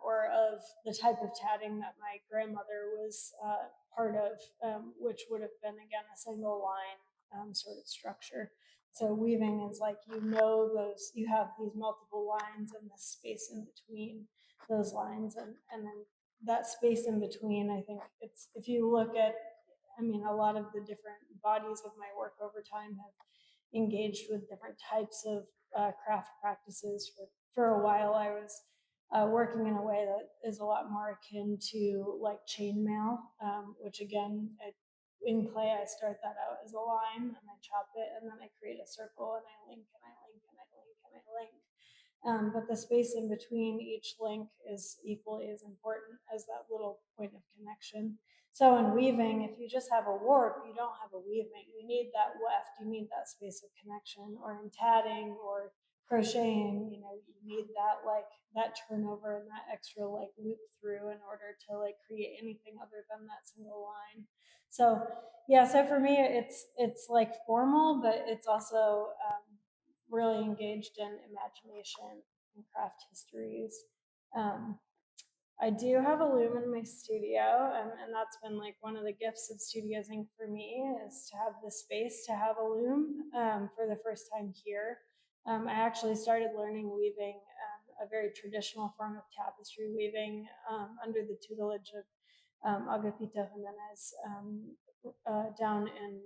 or of the type of tatting that my grandmother was part of, which would have been again a single line sort of structure. So weaving is like, you know, you have these multiple lines and the space in between those lines, and then that space in between, I think it's, if you look at, I mean, a lot of the different bodies of my work over time have engaged with different types of craft practices. For a while, I was working in a way that is a lot more akin to like chainmail, which again, in clay, I start that out as a line and I chop it and then I create a circle and I link and I link and I link and I link. But the space in between each link is equally as important as that little point of connection. So in weaving, if you just have a warp, you don't have a weaving. You need that weft, you need that space of connection. Or in tatting or crocheting, you know, you need that like that turnover and that extra like loop through in order to like create anything other than that single line. So yeah, so for me, it's like formal, but it's also really engaged in imagination and craft histories. Um, I do have a loom in my studio, and that's been like one of the gifts of Studios Inc. for me is to have the space to have a loom for the first time here. I actually started learning weaving, a very traditional form of tapestry weaving, under the tutelage of Agapito Jimenez, down in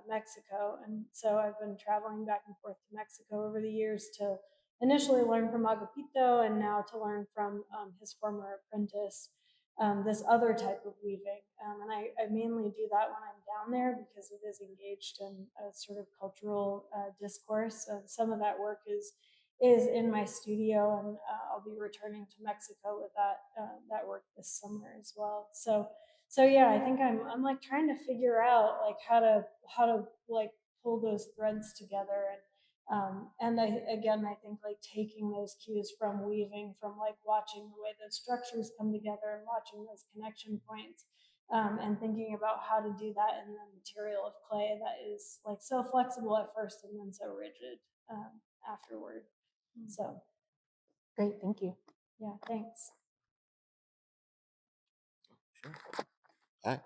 Mexico. And so I've been traveling back and forth to Mexico over the years to initially learn from Agapito and now to learn from his former apprentice, this other type of weaving. And I mainly do that when I'm down there because it is engaged in a sort of cultural discourse. Some of that work is in my studio, and I'll be returning to Mexico with that work this summer as well. So yeah, I think I'm like trying to figure out like how to like pull those threads together, and I think like taking those cues from weaving, from like watching the way those structures come together and watching those connection points, and thinking about how to do that in the material of clay that is like so flexible at first and then so rigid afterward. So Great, thank you. yeah, thanks. Sure. Hi.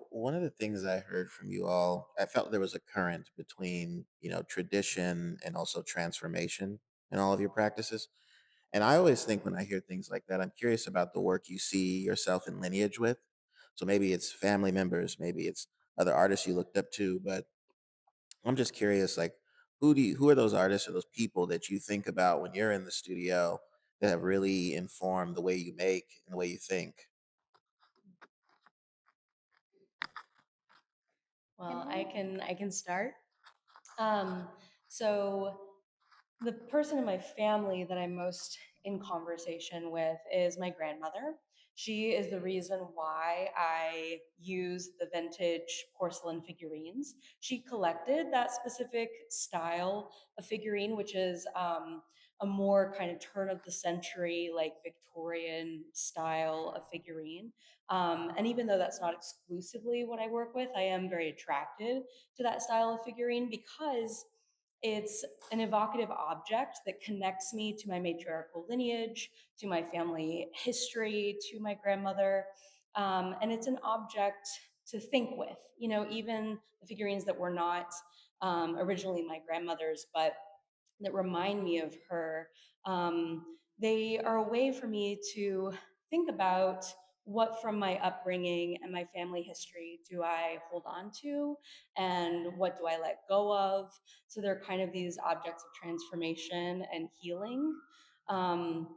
One of the things I heard from you all, I felt there was a current between, tradition and also transformation in all of your practices. And I always think when I hear things like that, I'm curious about the work you see yourself in lineage with. So maybe it's family members, maybe it's other artists you looked up to, but I'm just curious, like, who are those artists or those people that you think about when you're in the studio that have really informed the way you make and the way you think? Well, I can start. Um, so the person in my family that I'm most in conversation with is my grandmother. She is the reason why I use the vintage porcelain figurines. She collected that specific style of figurine, which is a more kind of turn of the century, like Victorian style of figurine. And even though that's not exclusively what I work with, I am very attracted to that style of figurine because it's an evocative object that connects me to my matriarchal lineage, to my family history, to my grandmother. And it's an object to think with, you know, even the figurines that were not originally my grandmother's, but that remind me of her. They are a way for me to think about what from my upbringing and my family history do I hold on to and what do I let go of. So they're kind of these objects of transformation and healing. Um,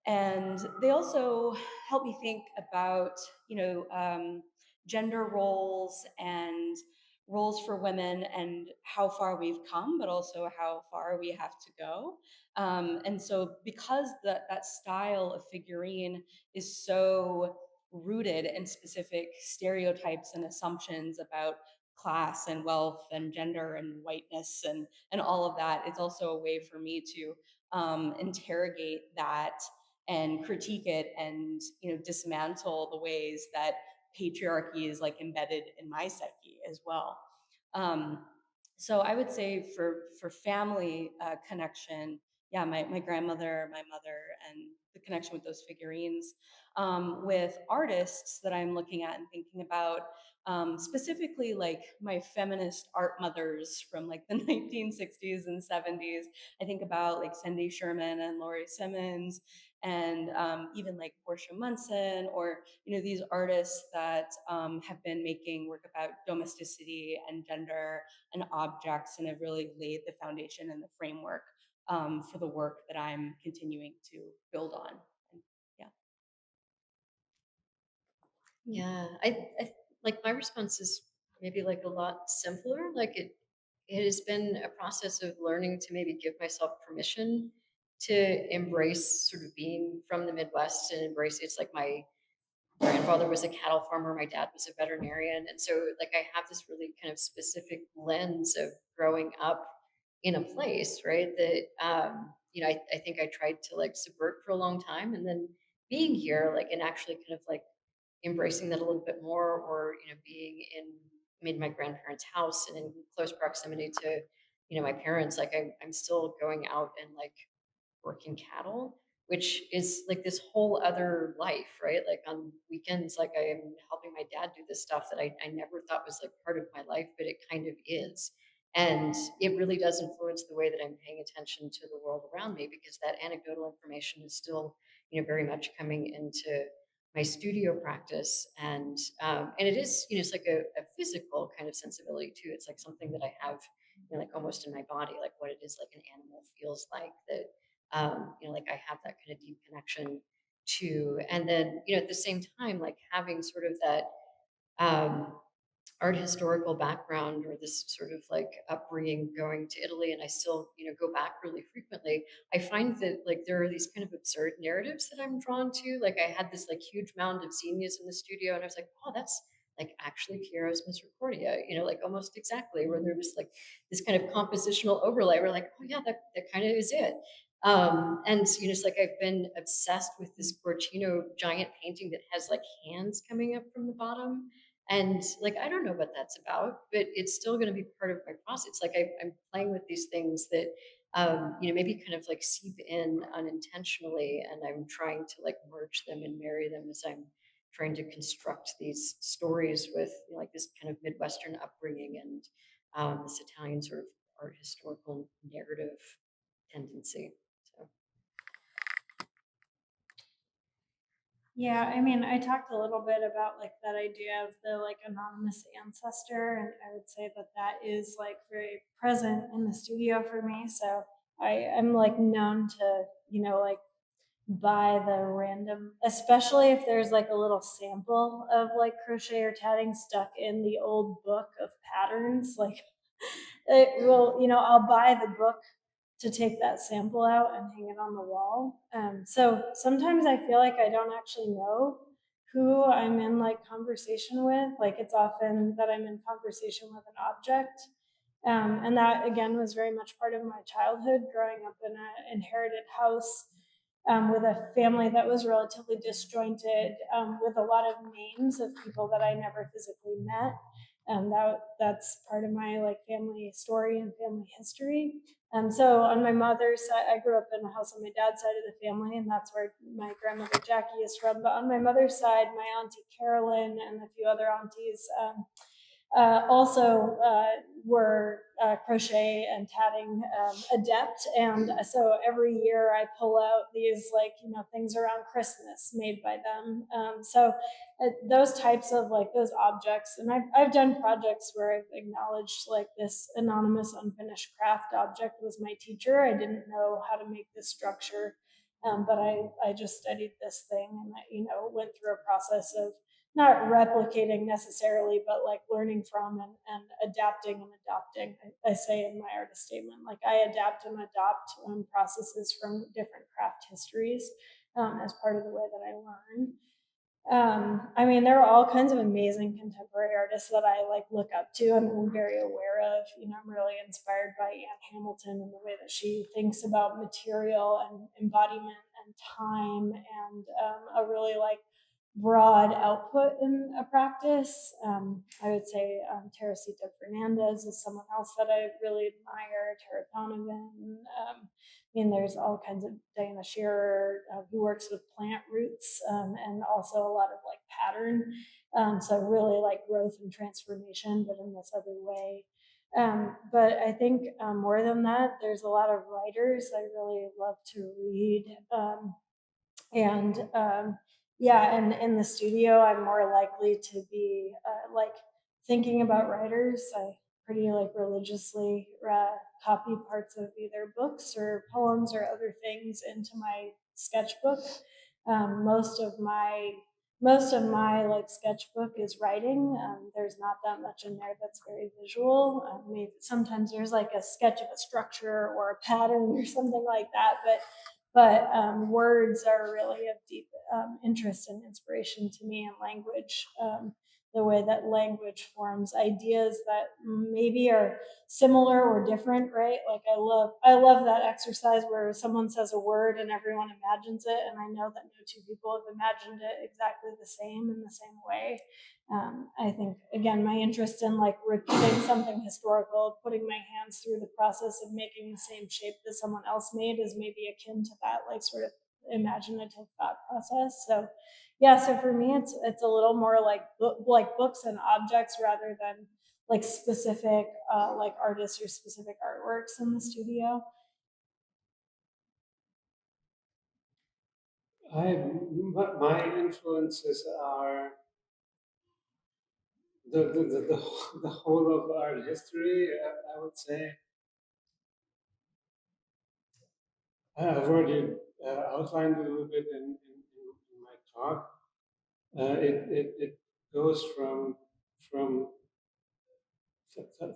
and they also help me think about, you know, gender roles and roles for women and how far we've come, but also how far we have to go. And so because that style of figurine is so rooted in specific stereotypes and assumptions about class and wealth and gender and whiteness and all of that, it's also a way for me to interrogate that and critique it and, you know, dismantle the ways that patriarchy is like embedded in my psyche as well. um, so I would say for family connection, yeah, my grandmother, my mother, and the connection with those figurines. With artists that I'm looking at and thinking about, specifically like my feminist art mothers from like the 1960s and 70s. I think about like Cindy Sherman and Laurie Simmons, and even like Portia Munson, or, you know, these artists that have been making work about domesticity and gender and objects and have really laid the foundation and the framework for the work that I'm continuing to build on. Yeah. Yeah, I like my response is maybe like a lot simpler. Like it has been a process of learning to maybe give myself permission to embrace sort of being from the Midwest and embrace it's like my grandfather was a cattle farmer, my dad was a veterinarian, and so like I have this really kind of specific lens of growing up in a place, right? That you know, I think I tried to like subvert for a long time, and then being here, like, and actually kind of like embracing that a little bit more, or you know, being in my grandparents' house and in close proximity to, you know, my parents. Like I'm still going out and like working cattle, which is like this whole other life, right? Like on weekends, like I am helping my dad do this stuff that I never thought was like part of my life, but it kind of is. And it really does influence the way that I'm paying attention to the world around me, because that anecdotal information is still, you know, very much coming into my studio practice. And it is, you know, it's like a physical kind of sensibility too. It's like something that I have, you know, like almost in my body, like what it is like an animal feels like, that you know, like I have that kind of deep connection to. And then, you know, at the same time, like having sort of that um, art historical background, or this sort of like upbringing going to Italy, and I still, you know, go back really frequently. I find that like there are these kind of absurd narratives that I'm drawn to. Like I had this like huge mound of zinnias in the studio, and I was like, oh, that's like actually Piero's Misericordia, you know, like almost exactly, where there was like this kind of compositional overlay. We're like, oh yeah, that kind of is it. And you know, it's like I've been obsessed with this Porcino giant painting that has like hands coming up from the bottom, and like I don't know what that's about, but it's still going to be part of my process. It's like I'm playing with these things that you know, maybe kind of like seep in unintentionally, and I'm trying to like merge them and marry them as I'm trying to construct these stories with, you know, like this kind of Midwestern upbringing and this Italian sort of art historical narrative tendency. So. Yeah, I mean, I talked a little bit about like that idea of the like anonymous ancestor, and I would say that that is like very present in the studio for me. So I am like known to, you know, like buy the random, especially if there's like a little sample of like crochet or tatting stuck in the old book of patterns. Like it will, you know, I'll buy the book to take that sample out and hang it on the wall. So sometimes I feel like I don't actually know who I'm in like conversation with. Like it's often that I'm in conversation with an object. And that, again, was very much part of my childhood, growing up in an inherited house with a family that was relatively disjointed, with a lot of names of people that I never physically met. That's part of my like family story and family history. So on my mother's side, I grew up in a house on my dad's side of the family, and that's where my grandmother Jackie is from. But on my mother's side, my auntie Carolyn and a few other aunties also were crochet and tatting adept, and so every year I pull out these like things around Christmas made by them. So those types of like those objects, and I've done projects where I've acknowledged like this anonymous unfinished craft object was my teacher. I didn't know how to make this structure, but I just studied this thing, and I went through a process of not replicating necessarily, but like learning from and adapting and adopting. I say in my artist statement, like I adapt and adopt processes from different craft histories as part of the way that I learn. I mean, there are all kinds of amazing contemporary artists that I like look up to and I'm very aware of. I'm really inspired by Anne Hamilton and the way that she thinks about material and embodiment and time, and a really like broad output in a practice. I would say Teresita Fernandez is someone else that I really admire. Tara Donovan. I mean, there's all kinds of Diana Shearer who works with plant roots, and also a lot of like pattern. So really like growth and transformation, but in this other way. But I think more than that, there's a lot of writers I really love to read. And yeah, and in the studio, I'm more likely to be like thinking about writers. I pretty like religiously copy parts of either books or poems or other things into my sketchbook. Most of my like sketchbook is writing. There's not that much in there that's very visual. Maybe sometimes there's like a sketch of a structure or a pattern or something like that, but words are really of deep interest and inspiration to me, and language, the way that language forms ideas that maybe are similar or different, right? Like I love that exercise where someone says a word and everyone imagines it, and I know that no two people have imagined it exactly the same in the same way. I think, again, my interest in like repeating something historical, putting my hands through the process of making the same shape that someone else made, is maybe akin to that like sort of imaginative thought process. So yeah, so for me it's a little more like books and objects rather than like specific like artists or specific artworks in the studio. My influences are the whole of art history, I would say. I've already outlined a little bit in my talk. It goes from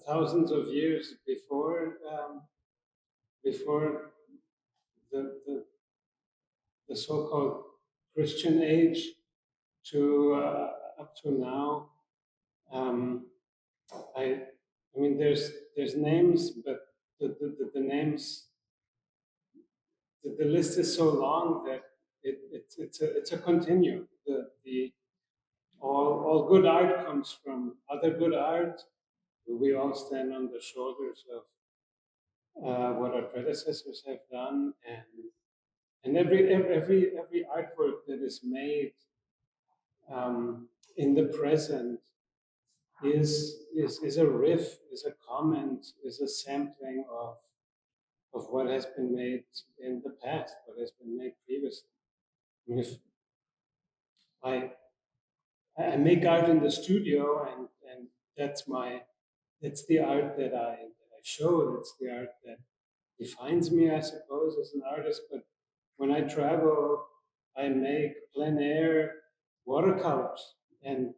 thousands of years before the so-called Christian age to up to now. I mean, there's names, but the names, the list is so long that it's a continuum. All good art comes from other good art. We all stand on the shoulders of what our predecessors have done, and every artwork that is made in the present is a riff, is a comment, is a sampling of what has been made in the past, what has been made previously. And if I make art in the studio, and that's the art that I show. That's the art that defines me, I suppose, as an artist. But when I travel, I make plein air watercolors, and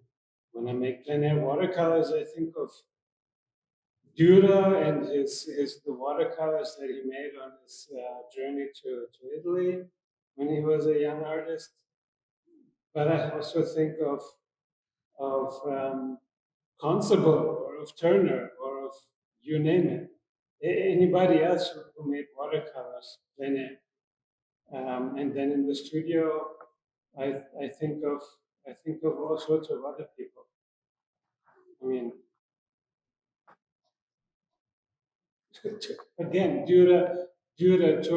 when I make plein air watercolors, I think of Dürer and the watercolors that he made on his journey to Italy when he was a young artist. But I also think of Constable or of Turner or of you name it. Anybody else who made watercolors, plein air. And then in the studio, I think of all sorts of other people. I mean, again, Dürer to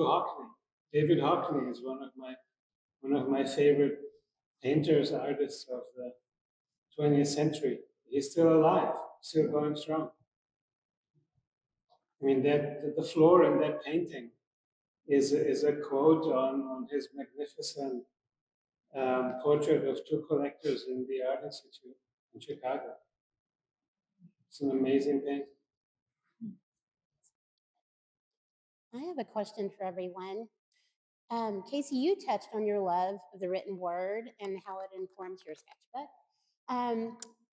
Hockney. David Hockney is one of my favorite painters, artists of the 20th century. He's still alive, still going strong. I mean, that the floor in that painting is a quote on his magnificent portrait of two collectors in the Art Institute in Chicago. It's an amazing painting. I have a question for everyone. Casey, you touched on your love of the written word and how it informs your sketchbook.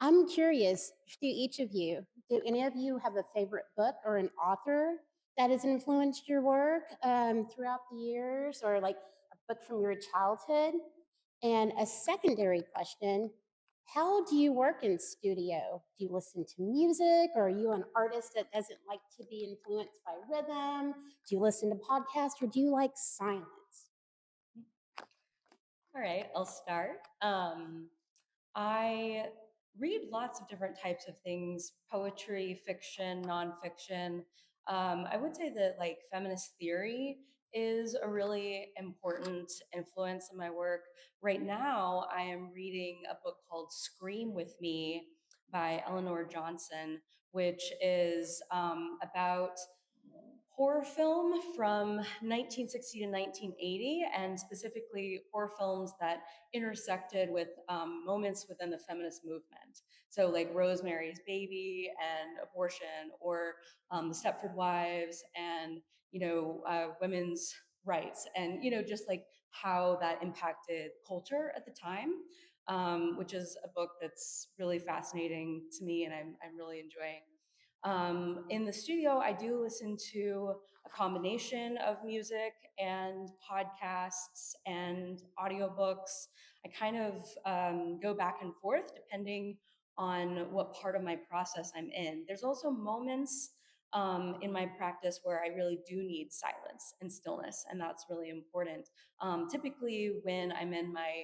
I'm curious to each of you, do any of you have a favorite book or an author that has influenced your work throughout the years, or like a book from your childhood? And a secondary question, how do you work in studio? Do you listen to music, or are you an artist that doesn't like to be influenced by rhythm? Do you listen to podcasts, or do you like silence? All right, I'll start. I read lots of different types of things: poetry, fiction, nonfiction. I would say that like feminist theory is a really important influence in my work. Right now, I am reading a book called Scream with Me by Eleanor Johnson, which is about horror film from 1960 to 1980, and specifically horror films that intersected with moments within the feminist movement. So like Rosemary's Baby and abortion, or the Stepford Wives, and women's rights, and just like how that impacted culture at the time, which is a book that's really fascinating to me, and I'm really enjoying. In the studio, I do listen to a combination of music and podcasts and audiobooks. I kind of go back and forth depending on what part of my process I'm in. There's also moments in my practice where I really do need silence and stillness, and that's really important. Typically, when I'm in my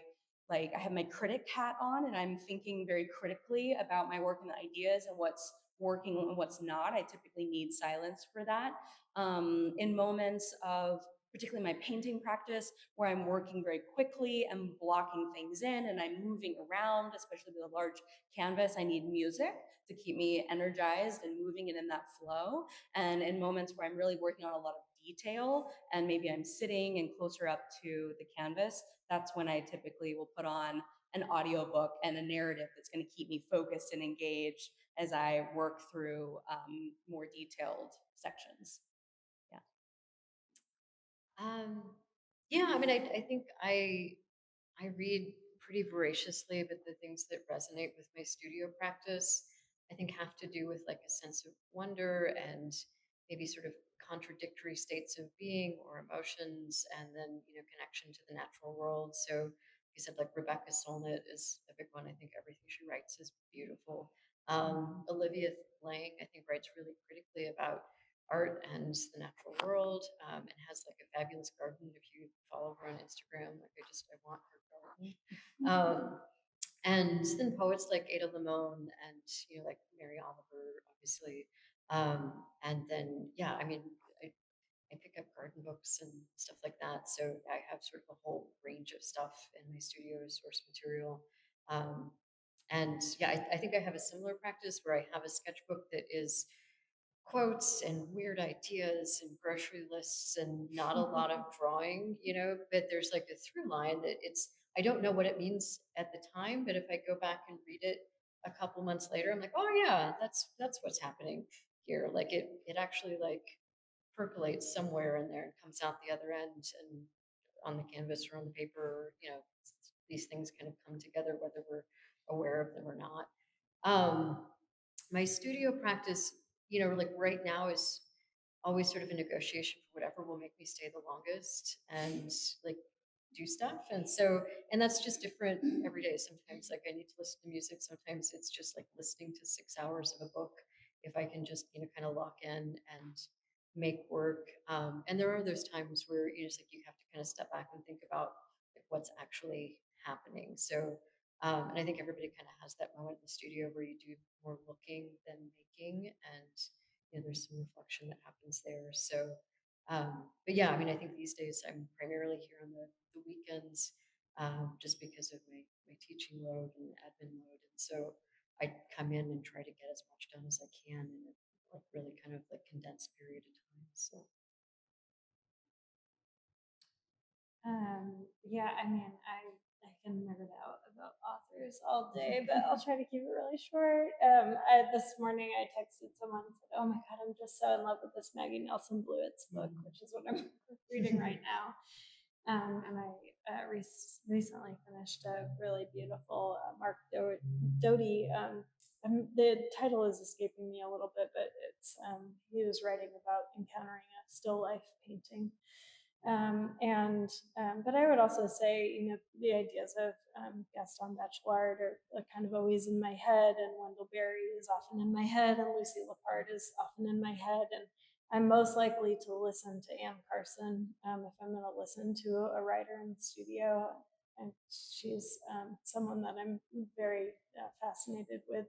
I have my critic hat on and I'm thinking very critically about my work and ideas and what's working and what's not, I typically need silence for that. In moments of particularly my painting practice, where I'm working very quickly and blocking things in and I'm moving around, especially with a large canvas, I need music to keep me energized and moving and in that flow. And in moments where I'm really working on a lot of detail and maybe I'm sitting and closer up to the canvas, that's when I typically will put on an audiobook and a narrative that's going to keep me focused and engaged as I work through more detailed sections. Yeah. Yeah, I mean, I think I read pretty voraciously, but the things that resonate with my studio practice, I think, have to do with like a sense of wonder and maybe sort of contradictory states of being or emotions, and then connection to the natural world. So you said like Rebecca Solnit is a big one. I think everything she writes is beautiful. Olivia Lang, I think, writes really critically about art and the natural world, and has like a fabulous garden. If you follow her on Instagram, like I want her garden. And then poets like Ada Limon and like Mary Oliver, obviously. And then I mean, I pick up garden books and stuff like that. So I have sort of a whole range of stuff in my studio as source material. And I think I have a similar practice where I have a sketchbook that is quotes and weird ideas and grocery lists and not a lot of drawing, but there's like a through line that I don't know what it means at the time, but if I go back and read it a couple months later, I'm like, oh yeah, that's what's happening here. Like it actually like percolates somewhere in there and comes out the other end, and on the canvas or on the paper, these things kind of come together whether we're aware of them or not. My studio practice, like right now, is always sort of a negotiation for whatever will make me stay the longest and like do stuff. And that's just different every day. Sometimes like I need to listen to music. Sometimes it's just like listening to 6 hours of a book if I can just, kind of lock in and make work. And there are those times where you just like you have to kind of step back and think about like, what's actually happening. So, and I think everybody kind of has that moment in the studio where you do more looking than making, and there's some reflection that happens there. So, but yeah, I mean, I think these days I'm primarily here on the weekends, just because of my teaching load and admin load, and so I come in and try to get as much done as I can in a like really kind of like condensed period of time. So Yeah, I mean, I can nerd out about authors all day, but I'll try to keep it really short. This morning I texted someone and said, "Oh my God, I'm just so in love with this Maggie Nelson Blewett's book, which is what I'm reading right now." And I recently finished a really beautiful Mark Doty. The title is escaping me a little bit, but it's he was writing about encountering a still life painting. But I would also say, the ideas of Gaston Bachelard are kind of always in my head, and Wendell Berry is often in my head, and Lucy Lippard is often in my head, and I'm most likely to listen to Anne Carson if I'm going to listen to a writer in the studio, and she's someone that I'm very fascinated with.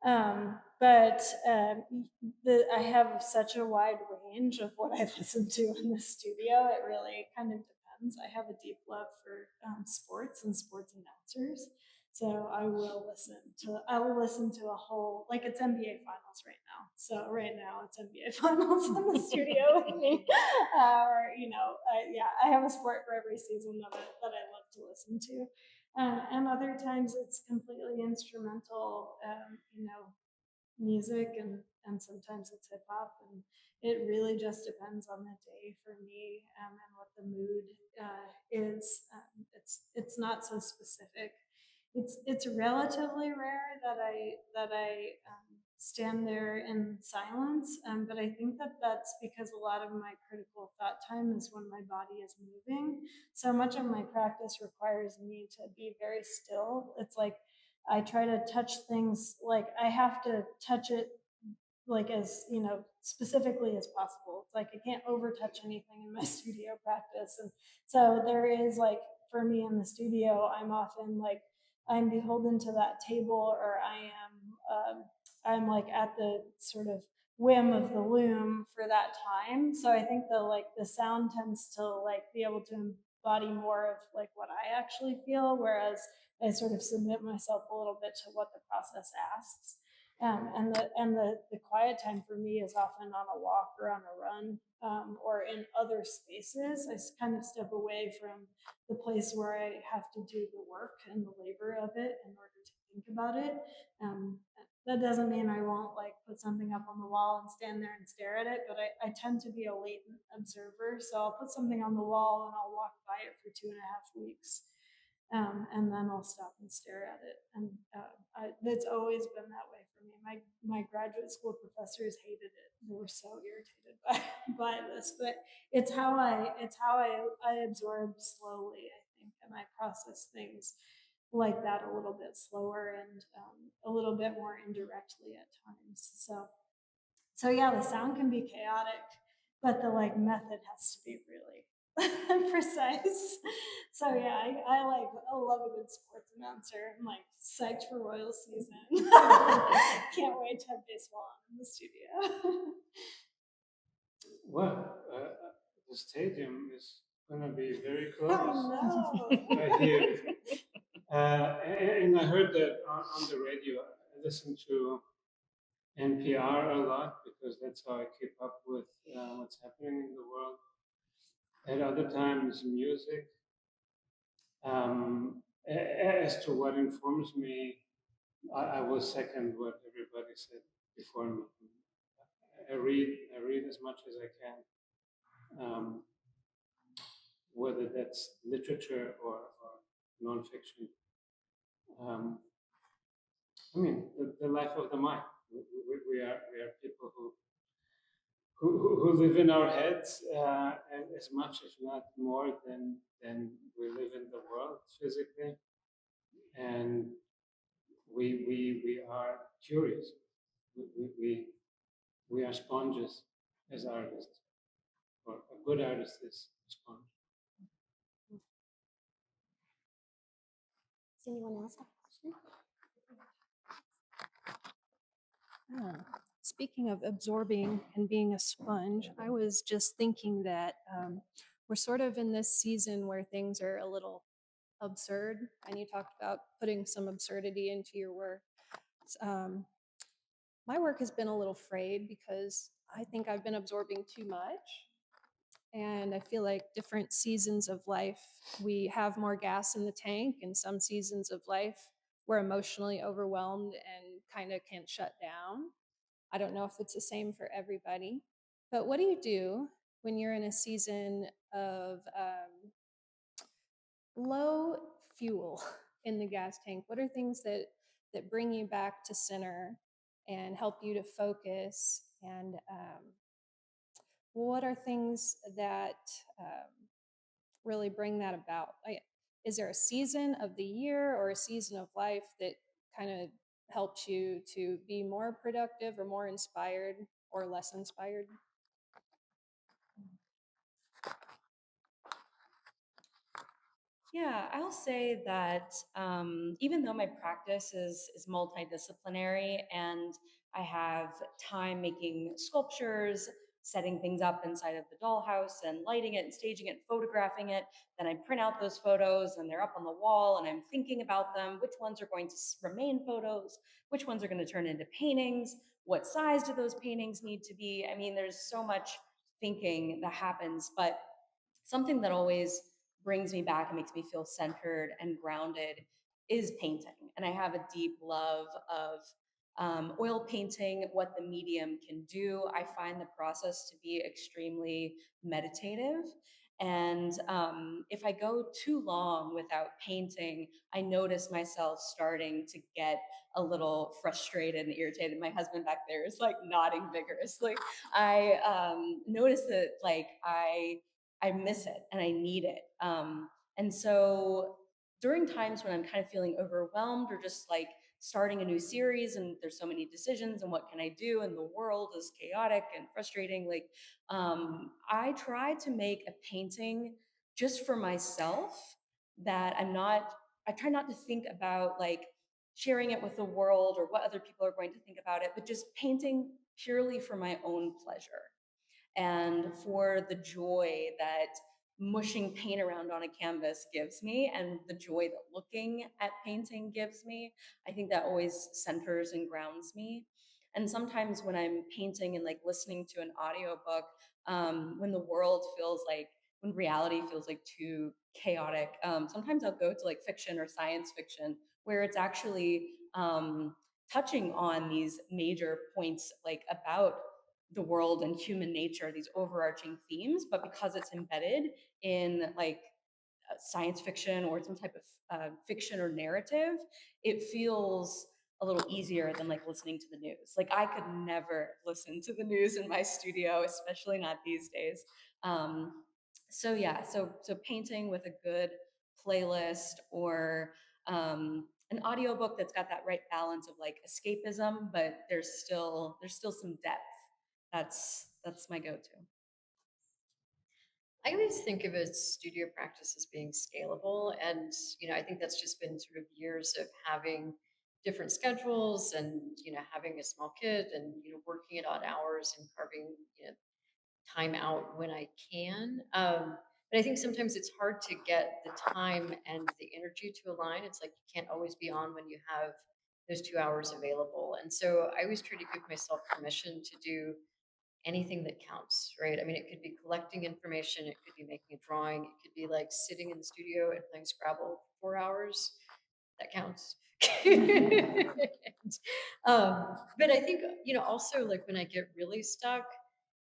I have such a wide range of what I listen to in the studio. It really kind of depends. I have a deep love for sports and sports announcers. So I will listen to a whole, like it's NBA finals right now. So right now it's NBA finals in the studio with me. I have a sport for every season that I love to listen to. And other times it's completely instrumental, music, and sometimes it's hip hop, and it really just depends on the day for me, and what the mood is. It's not so specific. It's relatively rare that I stand there in silence, but I think that that's because a lot of my critical thought time is when my body is moving. So much of my practice requires me to be very still. It's like I try to touch things, like I have to touch it like as specifically as possible. It's like I can't overtouch anything in my studio practice, and so there is, like, for me in the studio, I'm often like I'm beholden to that table, or I'm like at the sort of whim of the loom for that time. So I think the sound tends to like be able to embody more of like what I actually feel, whereas I sort of submit myself a little bit to what the process asks. And the quiet time for me is often on a walk or on a run, or in other spaces. I kind of step away from the place where I have to do the work and the labor of it in order to think about it. That doesn't mean I won't like put something up on the wall and stand there and stare at it, but I tend to be a latent observer. So I'll put something on the wall and I'll walk by it for 2.5 weeks. And then I'll stop and stare at it. And it's always been that way for me. My graduate school professors hated it. They were so irritated by this, but it's how I absorb slowly, I think, and I process things like that a little bit slower and a little bit more indirectly at times. So yeah, the sound can be chaotic, but the method has to be really precise. So yeah, I love a good sports announcer. I'm like psyched for Royal season. Can't wait to have baseball on in the studio. Well, the stadium is gonna be very close. I know. Here. And I heard that on the radio. I listen to NPR a lot because that's how I keep up with what's happening in the world. At other times, music. As to what informs me, I will second what everybody said before me. I read as much as I can, whether that's literature or nonfiction. I mean, the life of the mind. We are people who live in our heads as much, if not more, than we live in the world physically, and we are curious. we are sponges as artists, or a good artist is a sponge. Does anyone else have a question? Speaking of absorbing and being a sponge, I was just thinking that we're sort of in this season where things are a little absurd, and you talked about putting some absurdity into your work. Um, my work has been a little frayed because I think I've been absorbing too much. And I feel like different seasons of life, we have more gas in the tank, and some seasons of life, we're emotionally overwhelmed and kind of can't shut down. I don't know if it's the same for everybody, but what do you do when you're in a season of low fuel in the gas tank? What are things that bring you back to center and help you to focus? And what are things that really bring that about? Is there a season of the year or a season of life that kind of helps you to be more productive or more inspired or less inspired? Yeah, I'll say that even though my practice is multidisciplinary and I have time making sculptures, setting things up inside of the dollhouse and lighting it and staging it, photographing it, then I print out those photos and they're up on the wall and I'm thinking about them, which ones are going to remain photos, which ones are going to turn into paintings, what size do those paintings need to be? I mean, there's so much thinking that happens, but something that always brings me back and makes me feel centered and grounded is painting. And I have a deep love of oil painting, what the medium can do. I find the process to be extremely meditative. And if I go too long without painting, I notice myself starting to get a little frustrated and irritated. My husband back there is like nodding vigorously. I notice that like I miss it and I need it. And so during times when I'm kind of feeling overwhelmed or just like starting a new series and there's so many decisions and what can I do and the world is chaotic and frustrating, like I try to make a painting just for myself that I try not to think about like sharing it with the world or what other people are going to think about it, but just painting purely for my own pleasure and for the joy that mushing paint around on a canvas gives me and the joy that looking at painting gives me. I think that always centers and grounds me. And sometimes when I'm painting and like listening to an audiobook, when the world feels like, when reality feels like too chaotic, sometimes I'll go to like fiction or science fiction where it's actually touching on these major points like about the world and human nature, these overarching themes, but because it's embedded in like science fiction or some type of fiction or narrative, it feels a little easier than like listening to the news. Like I could never listen to the news in my studio, especially not these days. So yeah, so painting with a good playlist or an audiobook that's got that right balance of like escapism, but there's still some depth. That's my go-to. I always think of a studio practice as being scalable. And, I think that's just been sort of years of having different schedules and, having a small kid and, working at odd hours and carving, time out when I can. But I think sometimes it's hard to get the time and the energy to align. It's like you can't always be on when you have those 2 hours available. And so I always try to give myself permission to do anything that counts, right? I mean, it could be collecting information, it could be making a drawing, it could be like sitting in the studio and playing Scrabble for 4 hours. That counts. And, but I think, also like when I get really stuck,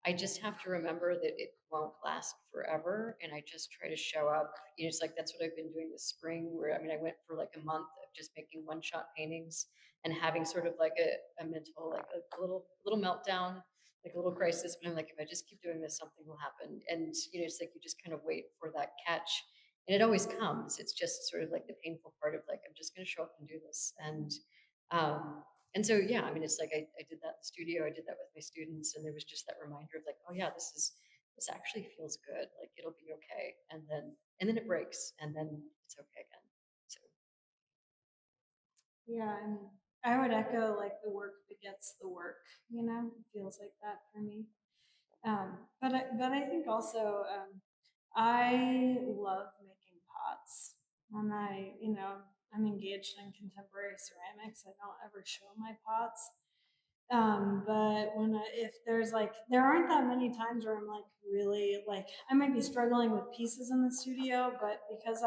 I just have to remember that it won't last forever. And I just try to show up. It's like that's what I've been doing this spring, where I went for like a month of just making one-shot paintings and having sort of like a mental, like a little meltdown, like a little crisis. But I'm like, if I just keep doing this, something will happen. And it's like you just kind of wait for that catch. And it always comes. It's just sort of like the painful part of like, I'm just gonna show up and do this. And And so, yeah, I mean, it's like I did that in the studio, I did that with my students, and there was just that reminder of like, oh yeah, this actually feels good. Like it'll be okay. And then it breaks, and then it's okay again. So Yeah, I mean, I would echo like the work begets the work. You know, it feels like that for me. But I think also I love making pots, and I'm engaged in contemporary ceramics. I don't ever show my pots, but if there's like there aren't that many times where I'm like really like I might be struggling with pieces in the studio, but because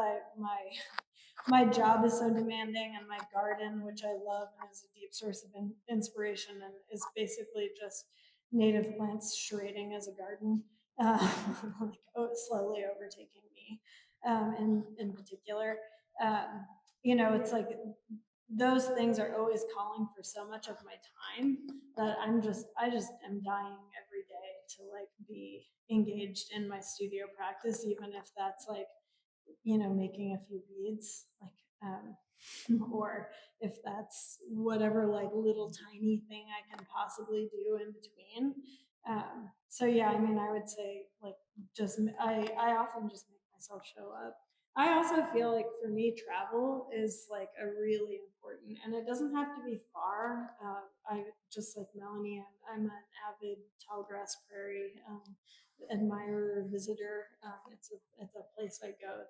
my job is so demanding, and my garden, which I love and is a deep source of inspiration and is basically just native plants charading as a garden, like slowly overtaking me in particular. Um, it's like those things are always calling for so much of my time that I just am dying every day to like be engaged in my studio practice, even if that's like making a few beads, like, or if that's whatever like little tiny thing I can possibly do in between. So yeah, I mean, I would say like I often just make myself show up. I also feel like for me, travel is like a really important, and it doesn't have to be far. I just like Melanie, I'm an avid Tallgrass Prairie admirer, visitor. It's a place I go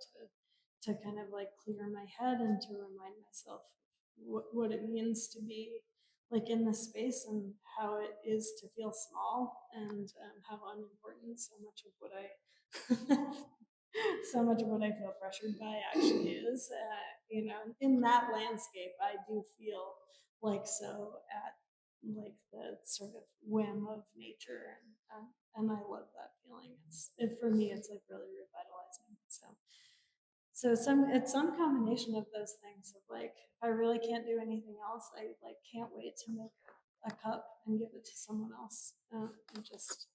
to kind of like clear my head and to remind myself what it means to be like in this space, and how it is to feel small, and how unimportant so much of what I so much of what I feel pressured by actually is. In that landscape, I do feel like so at like the sort of whim of nature, and I love that feeling. For me, it's like really revitalizing. It's some combination of those things of like if I really can't do anything else, I like can't wait to make a cup and give it to someone else. And just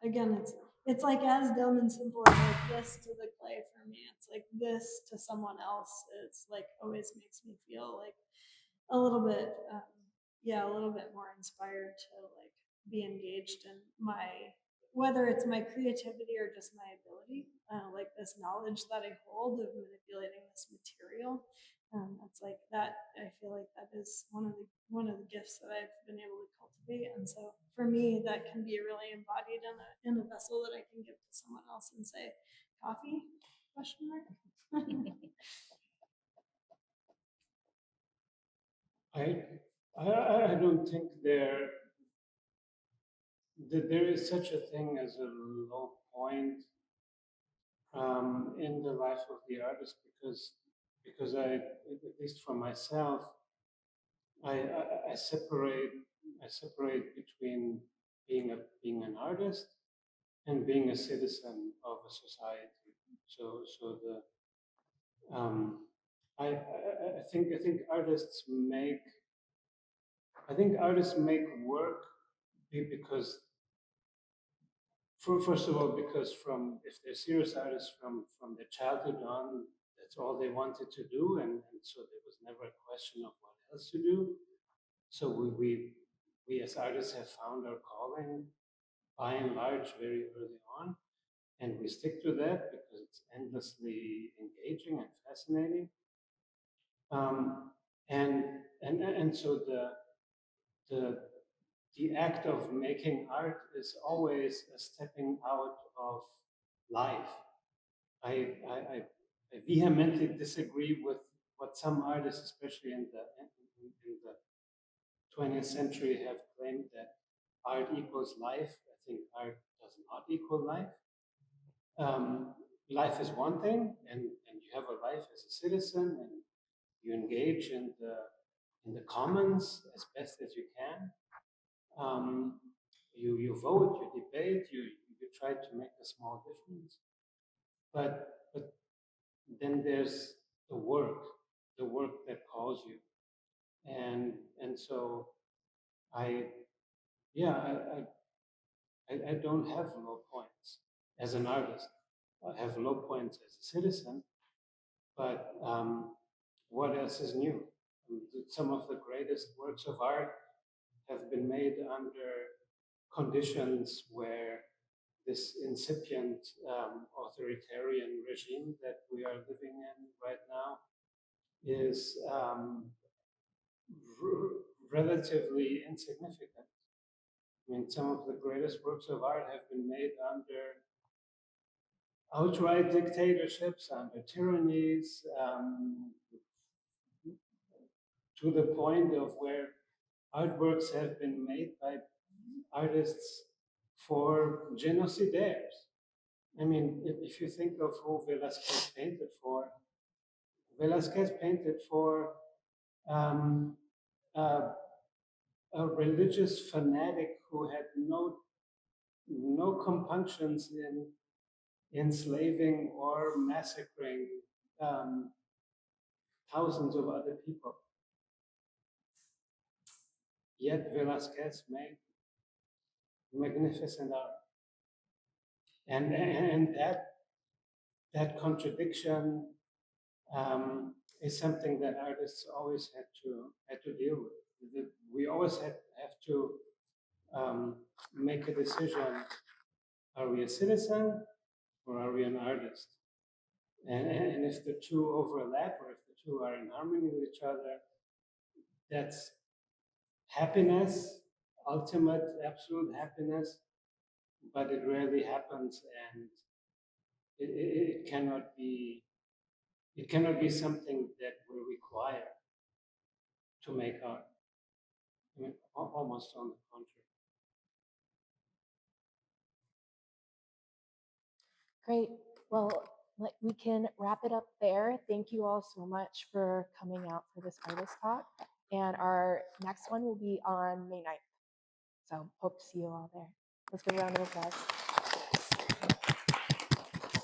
again, it's like as dumb and simple as like this to the clay for me. It's like this to someone else. It's like always makes me feel like a little bit, a little bit more inspired to like be engaged in my whether it's my creativity or just my ability, like this knowledge that I hold of manipulating this material. It's like that. I feel like that is one of the gifts that I've been able to cultivate, and so for me, that can be really embodied in a vessel that I can give to someone else and say, "Coffee?" Question mark. I don't think that there is such a thing as a low point in the life of the artist, because at least for myself, I separate between being an artist and being a citizen of a society. So the I think artists make work because first of all, because from if they're serious artists from their childhood on, that's all they wanted to do, and so there was never a question of what else to do. So we as artists have found our calling by and large very early on, and we stick to that because it's endlessly engaging and fascinating. Um, and so the the act of making art is always a stepping out of life. I vehemently disagree with what some artists, especially in the 20th century, have claimed that art equals life. I think art does not equal life. Life is one thing, and you have a life as a citizen, and you engage in the commons as best as you can. You vote, you debate, you try to make a small difference. But then there's the work that calls you, and so I yeah I don't have low points as an artist. I have low points as a citizen, but what else is new? Some of the greatest works of art have been made under conditions where this incipient authoritarian regime that we are living in right now is relatively insignificant. I mean, some of the greatest works of art have been made under outright dictatorships, under tyrannies, to the point of where artworks have been made by artists for genocidaires. I mean, if you think of who Velázquez painted for, Velázquez painted for a religious fanatic who had no compunctions in enslaving or massacring thousands of other people. Yet Velázquez made magnificent art. And that contradiction is something that artists always had to deal with. We always have to make a decision: are we a citizen or are we an artist? And if the two overlap, or if the two are in harmony with each other, that's happiness, ultimate, absolute happiness. But it rarely happens, and it cannot be. It cannot be something that we require to make art. I mean, almost on the contrary. Great. Well, we can wrap it up there. Thank you all so much for coming out for this artist talk. And our next one will be on May 9th. So hope to see you all there. Let's give a round of applause.